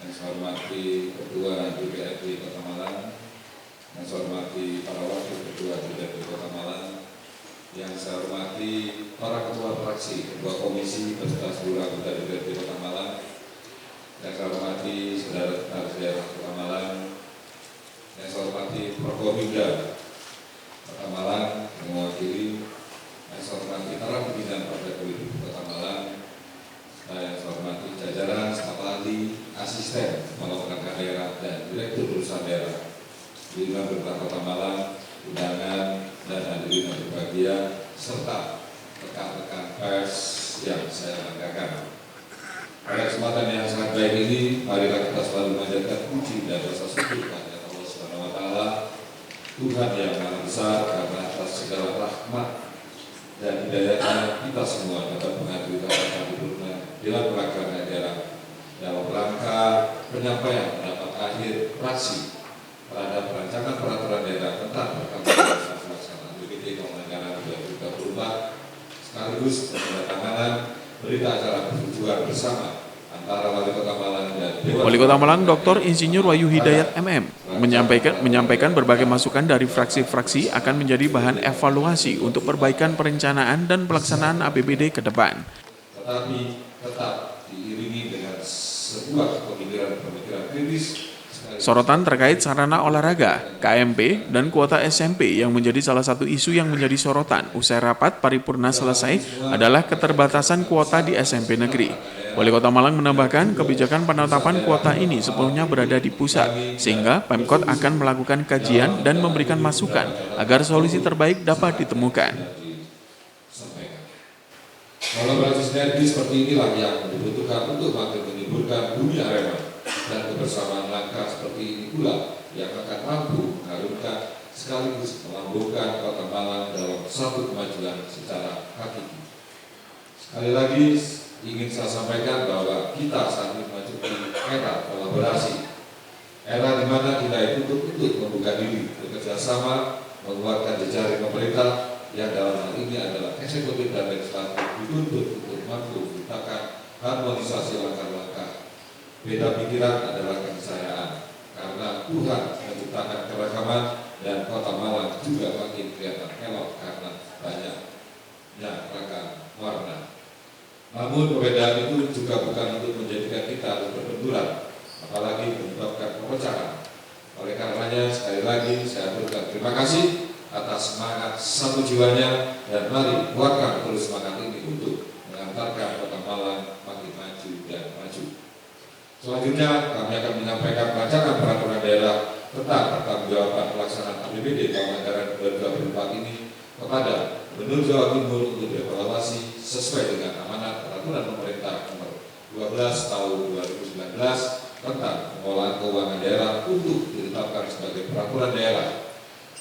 Speaker 5: yang saya hormati Ketua DPRD Kota Malang, yang saya hormati para Wakil Ketua DPRD Kota Malang, yang saya hormati para Ketua Fraksi, Ketua Komisi, beserta seluruh anggota DPRD Kota Malang, yang saya hormati Saudara Sekretaris Daerah Kota Malang, yang saya hormati Forkopimda Kota Malang yang mewakili, yang saya hormati para pimpinan partai politik Kota Malang, yang saya hormati jajaran staf ahli, asisten kepala perangkat daerah dan direktur urusan daerah, lingkungan pemerintah Kota Malang, undangan dan hadirin yang berbahagia, serta rekan-rekan pers yang saya banggakan. Pada kesempatan yang sangat baik ini, marilah kita selalu memanjatkan puji dan rasa syukur kepada Allah Subhanahu wa Ta'ala, Tuhan yang Maha Besar, karena atas segala rahmat dan hidayahnya kita semua dapat menghadiri rapat paripurna Dewan Perwakilan Daerah dalam rangka penyampaian pendapat akhir fraksi terhadap rancangan peraturan daerah tentang pertanggungjawaban pelaksanaan APBD tahun anggaran 2024 sekaligus penandatanganan berita acara persetujuan bersama antara Wali Kota Malang dan Dewan.
Speaker 1: Wali Kota Malang Dr. Insinyur Wahyu Hidayat MM menyampaikan berbagai masukan dari fraksi-fraksi akan menjadi bahan evaluasi untuk perbaikan perencanaan dan pelaksanaan APBD ke depan.
Speaker 5: Tetapi tetap diiringi dengan sebuah pemikiran kritis.
Speaker 1: Sorotan terkait sarana olahraga, KMP, dan kuota SMP yang menjadi salah satu isu yang menjadi sorotan usai rapat paripurna selesai adalah keterbatasan kuota di SMP negeri. Wali Kota Malang menambahkan kebijakan penetapan kuota ini sepenuhnya berada di pusat, sehingga Pemkot akan melakukan kajian dan memberikan masukan agar solusi terbaik dapat ditemukan.
Speaker 5: Kolaborasi sinergi seperti inilah yang dibutuhkan untuk makin menimbulkan dunia Arema, dan kebersamaan langkah seperti ini pula yang akan mampu mengharumkan sekaligus melambungkan Kota Malang dalam satu kemajuan secara hakiki. Sekali lagi ingin saya sampaikan bahwa kita saat ini memasuki era kolaborasi, era di mana kita dituntut untuk membuka diri, bekerja sama, menguatkan jejaring pemerintah yang dalam hal ini adalah eksekutif dan legislatif, dituntut untuk mampu menciptakan harmonisasi langkah-langkah. Beda pikiran adalah keniscayaan, karena Tuhan menciptakan keragaman dan Kota Malang juga makin kelihatan elok karena banyaknya ragam warna. Namun perbedaan itu juga bukan untuk menjadikan kita harus berbenturan, apalagi menyebabkan perpecahan. Oleh karenanya sekali lagi saya berikan terima kasih atas semangat satu jiwanya, dan mari kuatkan terus semangat ini untuk mengantarkan Kota Malang makin maju dan maju. Selanjutnya kami akan menyampaikan rancangan peraturan daerah tentang pertanggungjawaban pelaksanaan APBD tahun anggaran 2024 ini kepada Gubernur Jawa Timur untuk dievaluasi sesuai dengan amanat peraturan pemerintah nomor 12 tahun 2019 tentang pengelolaan keuangan daerah untuk ditetapkan sebagai peraturan daerah.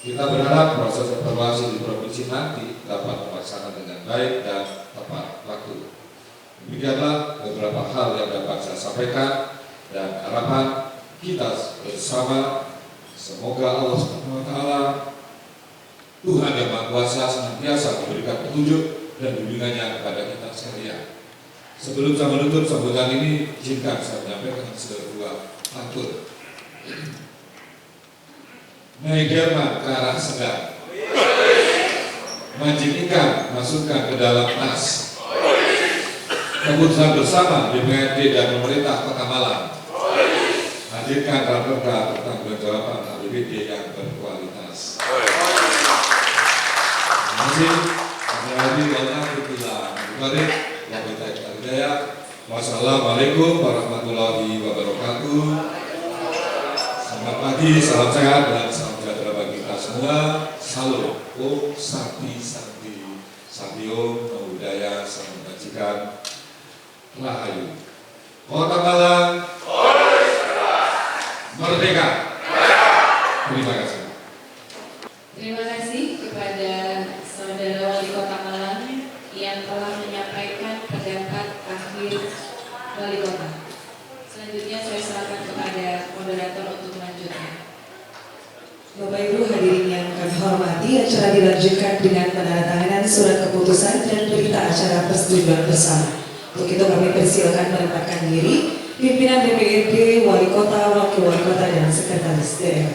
Speaker 5: Kita berharap proses evaluasi di provinsi nanti dapat terlaksana dengan baik dan tepat waktu. Demikianlah beberapa hal yang dapat saya sampaikan dan harapan kita bersama, semoga Allah SWT, Tuhan yang Maha Kuasa, senantiasa memberikan petunjuk dan bimbingannya kepada kita sekalian. Sebelum saya menutup sambutan ini, izinkan saya menyampaikan sebuah pantun. Naik Jerman ke arah Sedang, mancing ikan masukkan ke dalam tas. Keputusan bersama DPRD dan pemerintah Kota Malang, hadirkan raperda pertanggungjawaban APBD yang berkualitas. Terima kasih. Wassalamualaikum warahmatullahi wabarakatuh. Selamat pagi, salam sehat dan salam sejahtera bagi kita semua. Salam Om Sakti Sakti Sabiom Namo Buddhaya Salam Kebajikan Rahayu. Kota Malang Merdeka. Terima kasih.
Speaker 2: Terima kasih kepada Saudara Wali Kota Malang yang telah menyampaikan pendapat akhir Wali Kota. Selanjutnya saya serahkan kepada moderator untuk melanjutkan.
Speaker 9: Bapak Ibu hadirin yang kami hormati, acara dilanjutkan dengan penandatanganan surat keputusan dan berita acara persetujuan bersama. Untuk itu kami persilakan menempatkan diri pimpinan DPRD, Wali Kota, Wakil Wali Kota, dan Sekretaris Daerah.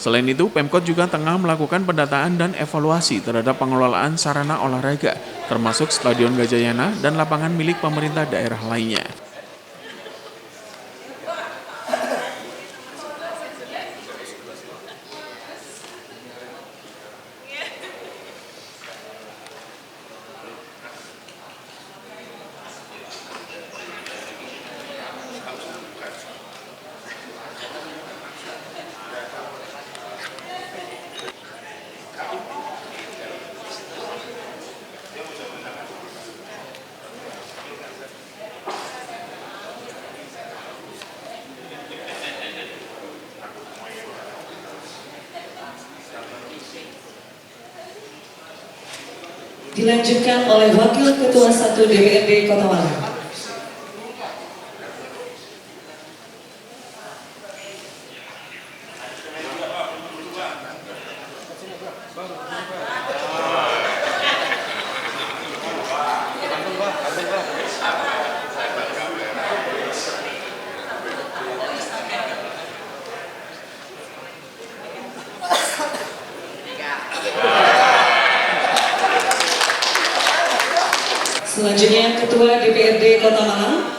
Speaker 1: Selain itu, Pemkot juga tengah melakukan pendataan dan evaluasi terhadap pengelolaan sarana olahraga, termasuk Stadion Gajayana dan lapangan milik pemerintah daerah lainnya.
Speaker 9: Dilanjutkan oleh Wakil Ketua 1 DPRD Kota Malang. Selanjutnya Ketua DPRD Kota Malang.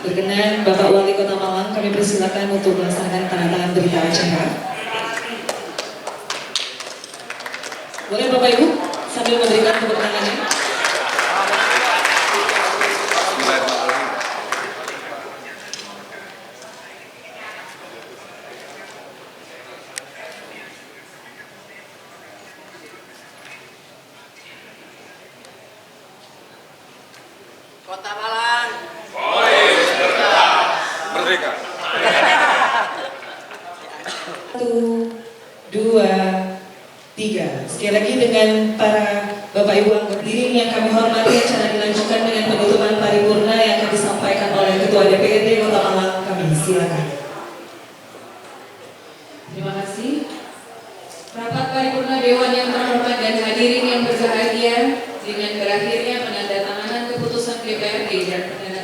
Speaker 9: Berkenan Bapak Wali Kota Malang, kami persilakan untuk melaksanakan tanda tangan berita acara. Boleh Bapak Ibu sambil memberikan tepuk tangannya.
Speaker 6: Kota Malang
Speaker 3: Merdeka.
Speaker 9: 1, 2, 3. Sekali lagi dengan para Bapak Ibu anggota diri yang kami hormati, acara dilanjutkan dengan penutupan paripurna yang akan disampaikan oleh Ketua DPRD Kota Malang. Kami silakan.
Speaker 2: Terima kasih. Rapat paripurna Dewan yang terhormat dan hadirin yang berbahagia, dengan berakhirnya penandatanganan keputusan DPRD dan penandatanganan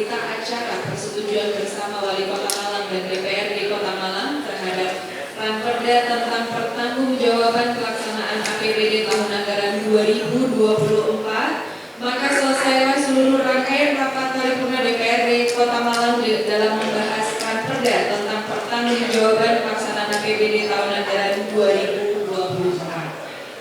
Speaker 2: berita acara persetujuan bersama Wali Kota Malang dan DPRD Kota Malang terhadap Ranperda tentang pertanggungjawaban pelaksanaan APBD tahun anggaran 2024, maka selesailah seluruh rangkaian rapat paripurna DPRD Kota Malang dalam membahas Ranperda tentang pertanggungjawaban pelaksanaan APBD tahun anggaran 2024.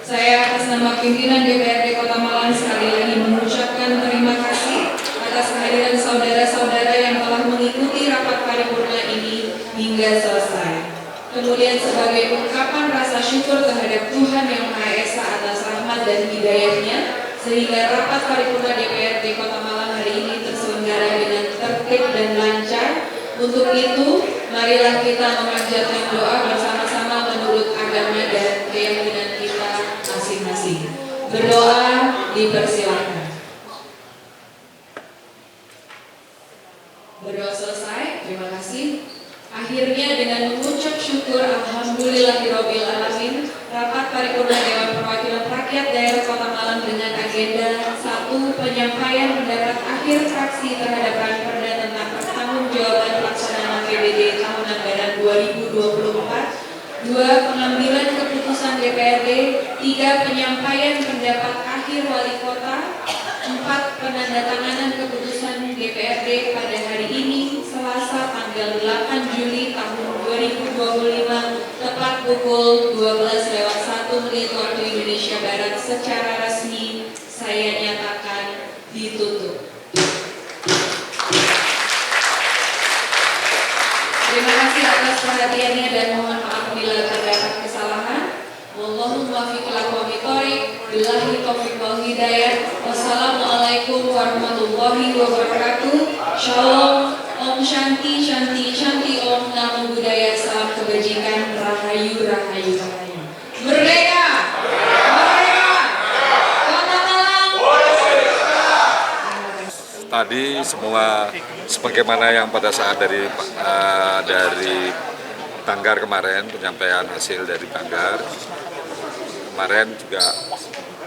Speaker 2: Saya atas nama pimpinan DPRD Kota Malang sekali lagi mengucapkan terima kasih atas kehadiran saudara-saudara yang telah mengikuti rapat paripurna ini hingga selesai. Kemudian sebagai ungkapan rasa syukur terhadap Tuhan Yang Maha Esa atas rahmat dan hidayahnya, sehingga rapat paripurna DPRD Kota Malang hari ini terselenggara dengan tertib dan lancar. Untuk itu, marilah kita memanjatkan doa bersama-sama menurut agama dan keyakinan kita masing-masing. Berdoa dipersilakan. Berdoa selesai, terima kasih. Akhirnya dengan mengucap syukur alhamdulillahirabbil alamin, rapat paripurna Dewan Perwakilan Rakyat Daerah Kota Malang dengan agenda 1. Penyampaian pendapat akhir fraksi terhadap Ranperda tentang pertanggungjawaban pelaksanaan APBD tahun anggaran 2024. 2. Pengambilan keputusan DPRD. 3. Penyampaian pendapat akhir Wali Kota. 4. Penandatanganan keputusan DPRD pada hari ini Selasa tanggal 8 Juli tahun 2025 tepat pukul 12:01 waktu Indonesia Barat secara resmi saya nyatakan ditutup. Terima kasih atas perhatiannya dan mohon maaf bila terdapat kesalahan. Wallahu muwaffiq ila aqwamit thoriq. Billahi taufiq wal hidayah. Wassalamualaikum warahmatullahi wabarakatuh. Shalom, Om Shanti, Shanti, Shanti, Om Namo Buddhaya, salam kebajikan, Rahayu, Rahayu, Rahayu. Merdeka! Merdeka! Kota Malang!
Speaker 5: Tadi semua sebagaimana yang pada saat dari Banggar kemarin, penyampaian hasil dari Banggar kemarin juga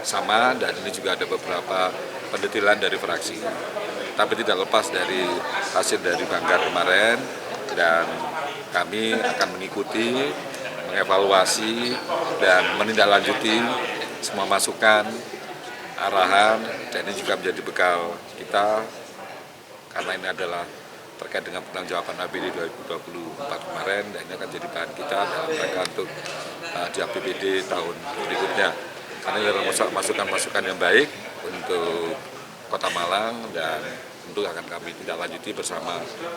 Speaker 5: sama, dan ini juga ada beberapa pendetilan dari fraksi. Tapi tidak lepas dari hasil dari Banggar kemarin, dan kami akan mengikuti, mengevaluasi, dan menindaklanjuti semua masukan, arahan, dan ini juga menjadi bekal kita, karena ini adalah terkait dengan pertanggungjawaban APBD 2024 kemarin, dan ini akan jadi bahan kita dalam rangka untuk di APBD tahun berikutnya. Karena ini adalah masukan-masukan yang baik untuk Kota Malang, dan tentu akan kami tidak lanjuti bersama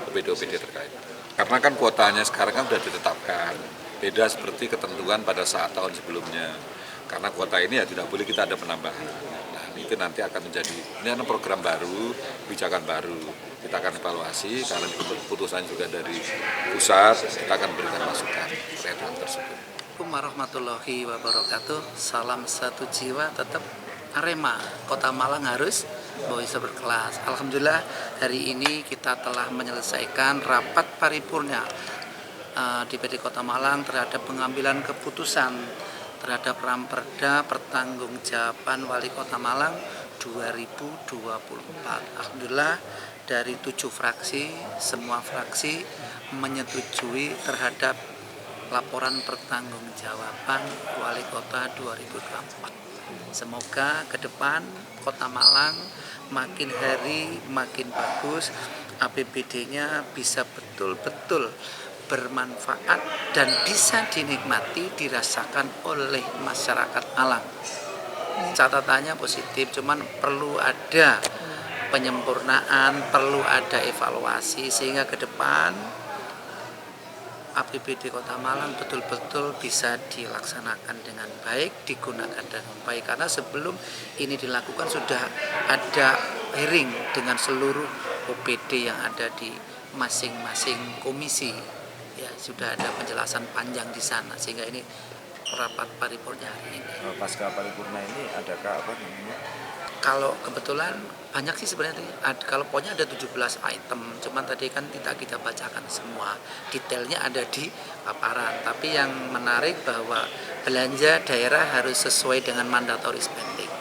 Speaker 5: OPD-OPD terkait. Karena kan kuotanya sekarang kan sudah ditetapkan, beda seperti ketentuan pada saat tahun sebelumnya. Karena kuota ini ya tidak boleh kita ada penambahan. Nah, itu nanti akan menjadi, ini adalah program baru, kebijakan baru. Kita akan evaluasi, karena keputusan juga dari pusat, kita akan berikan masukan terkait hal tersebut.
Speaker 10: Assalamualaikum warahmatullahi wabarakatuh. Salam satu jiwa, tetap Arema. Kota Malang harus bisa berkelas. Alhamdulillah hari ini kita telah menyelesaikan rapat paripurna DPRD Kota Malang terhadap pengambilan keputusan terhadap Ranperda pertanggungjawaban Wali Kota Malang 2024. Alhamdulillah dari 7 fraksi, semua fraksi menyetujui terhadap laporan pertanggungjawaban Wali Kota 2024. Semoga ke depan Kota Malang makin hari makin bagus, APBD-nya bisa betul-betul bermanfaat dan bisa dinikmati, dirasakan oleh masyarakat Malang. Catatannya positif, cuman perlu ada penyempurnaan, perlu ada evaluasi sehingga ke depan APBD Kota Malang betul-betul bisa dilaksanakan dengan baik, digunakan dengan baik. Karena sebelum ini dilakukan sudah ada hearing dengan seluruh OPD yang ada di masing-masing komisi. Ya, sudah ada penjelasan panjang di sana, sehingga ini rapat paripurna hari ini.
Speaker 11: Pasca paripurna ini adakah apa namanya?
Speaker 10: Kalau kebetulan banyak sih sebenarnya, kalau pokoknya ada 17 item, cuman tadi kan tidak kita bacakan semua, detailnya ada di paparan. Tapi yang menarik bahwa belanja daerah harus sesuai dengan mandatory spending.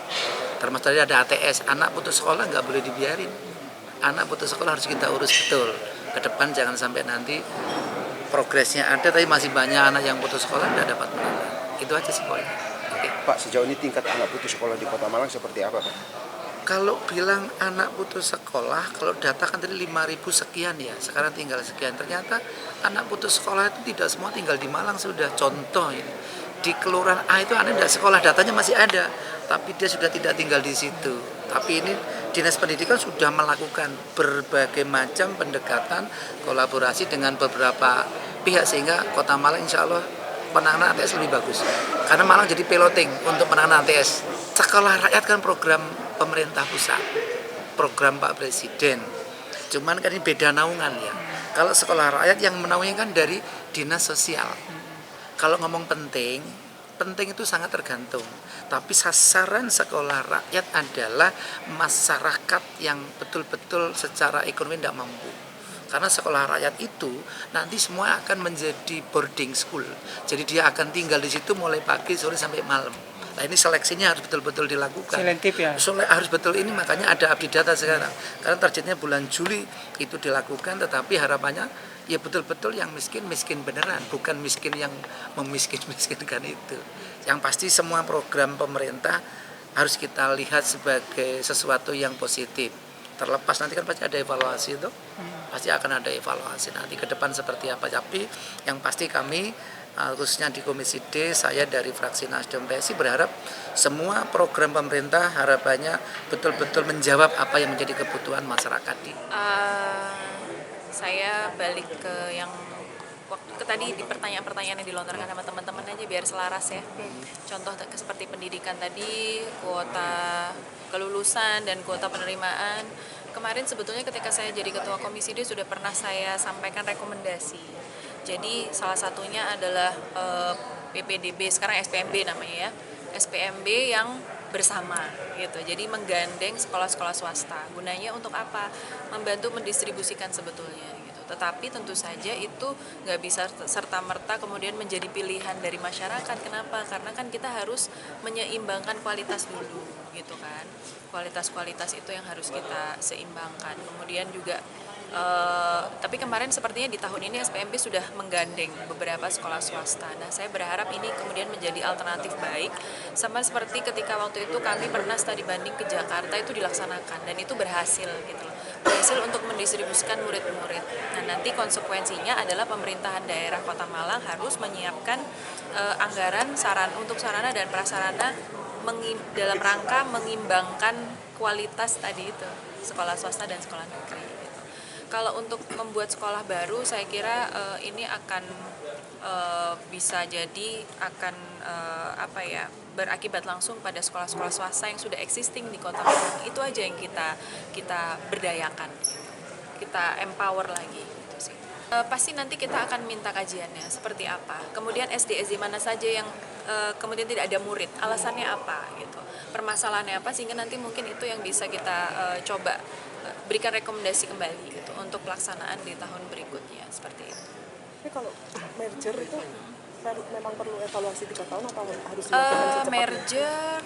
Speaker 10: Termasuk tadi ada ATS, anak putus sekolah nggak boleh dibiarin. anak putus sekolah harus kita urus betul. Ke depan jangan sampai nanti progresnya ada tapi masih banyak anak yang putus sekolah tidak dapat menambah. Itu aja sih poinnya. Oke.
Speaker 12: Pak, sejauh ini tingkat anak putus sekolah di Kota Malang seperti apa, Pak?
Speaker 10: Kalau bilang anak putus sekolah, kalau data kan tadi 5.000 sekian ya, sekarang tinggal sekian. Ternyata anak putus sekolah itu tidak semua tinggal di Malang sudah. Contoh ini, di Kelurahan A itu anak tidak sekolah, datanya masih ada, tapi dia sudah tidak tinggal di situ. Tapi ini Dinas Pendidikan sudah melakukan berbagai macam pendekatan, kolaborasi dengan beberapa pihak sehingga Kota Malang insya Allah penanganan ATS lebih bagus. Karena Malang jadi piloting untuk penanganan ATS. Sekolah rakyat kan program pemerintah pusat, program Pak Presiden. Cuman kan ini beda naungan ya. Kalau sekolah rakyat yang menaungi kan dari Dinas Sosial. Kalau ngomong penting itu sangat tergantung. Tapi sasaran sekolah rakyat adalah masyarakat yang betul-betul secara ekonomi tidak mampu. Karena sekolah rakyat itu nanti semua akan menjadi boarding school. Jadi dia akan tinggal di situ mulai pagi, sore sampai malam. Nah ini seleksinya harus betul-betul dilakukan.
Speaker 13: Selektif ya?
Speaker 10: Harus betul ini, makanya ada update data sekarang. Karena targetnya bulan Juli itu dilakukan, tetapi harapannya ya betul-betul yang miskin beneran, bukan miskin yang memiskin-miskinkan itu. Yang pasti semua program pemerintah harus kita lihat sebagai sesuatu yang positif. Terlepas nanti kan pasti ada evaluasi itu, pasti akan ada evaluasi nanti ke depan seperti apa. Tapi yang pasti kami khususnya di Komisi D, saya dari fraksi Nasdem PSI berharap semua program pemerintah harapannya betul-betul menjawab apa yang menjadi kebutuhan masyarakat.
Speaker 14: Saya balik ke yang waktu tadi di pertanyaan-pertanyaan yang dilontarkan sama teman-teman aja biar selaras ya. Contoh seperti pendidikan tadi, kuota kelulusan dan kuota penerimaan. Kemarin sebetulnya ketika saya jadi ketua Komisi D sudah pernah saya sampaikan rekomendasi. Jadi salah satunya adalah PPDB, sekarang SPMB namanya ya. SPMB yang bersama gitu. Jadi menggandeng sekolah-sekolah swasta. Gunanya untuk apa? Membantu mendistribusikan sebetulnya gitu. Tetapi tentu saja itu nggak bisa serta-merta kemudian menjadi pilihan dari masyarakat. Kenapa? Karena kan kita harus menyeimbangkan kualitas dulu gitu kan. Kualitas-kualitas itu yang harus kita seimbangkan. Kemudian juga tapi kemarin sepertinya di tahun ini SPMB sudah menggandeng beberapa sekolah swasta. Nah, saya berharap ini kemudian menjadi alternatif baik. Sama seperti ketika waktu itu kami pernah studi banding ke Jakarta itu dilaksanakan dan itu berhasil gitu loh. Berhasil untuk mendistribusikan murid-murid. Nah, nanti konsekuensinya adalah pemerintahan daerah Kota Malang harus menyiapkan anggaran untuk sarana dan prasarana dalam rangka mengimbangkan kualitas tadi itu sekolah swasta dan sekolah negeri. Kalau untuk membuat sekolah baru, saya kira ini akan bisa jadi akan berakibat langsung pada sekolah-sekolah swasta yang sudah existing di Kota Malang. Itu aja yang kita berdayakan, kita empower lagi. Gitu sih. Pasti nanti kita akan minta kajiannya seperti apa. Kemudian SD mana saja yang kemudian tidak ada murid, alasannya apa gitu. Permasalahannya apa sehingga nanti mungkin itu yang bisa kita coba berikan rekomendasi kembali gitu untuk pelaksanaan di tahun berikutnya seperti itu.
Speaker 13: Tapi kalau merger itu memang perlu evaluasi 3 tahun atau harus dilakukan secepatnya?
Speaker 14: Merger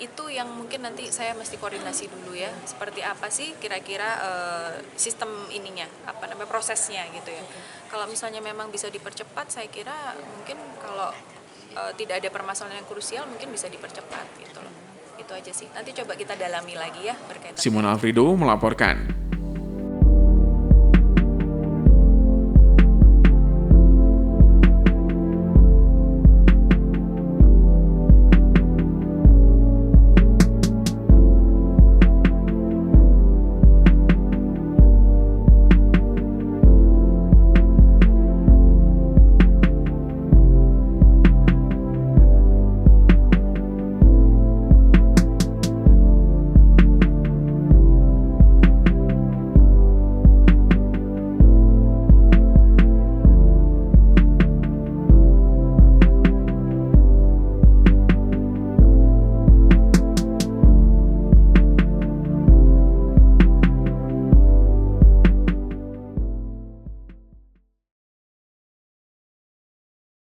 Speaker 14: itu yang mungkin nanti saya mesti koordinasi dulu ya. Seperti apa sih kira-kira sistem ininya, prosesnya gitu ya. Kalau misalnya memang bisa dipercepat, saya kira mungkin kalau tidak ada permasalahan yang krusial mungkin bisa dipercepat gitu loh. Itu aja sih. Nanti coba kita dalami lagi ya berkaitan.
Speaker 1: Simon Alfredo melaporkan.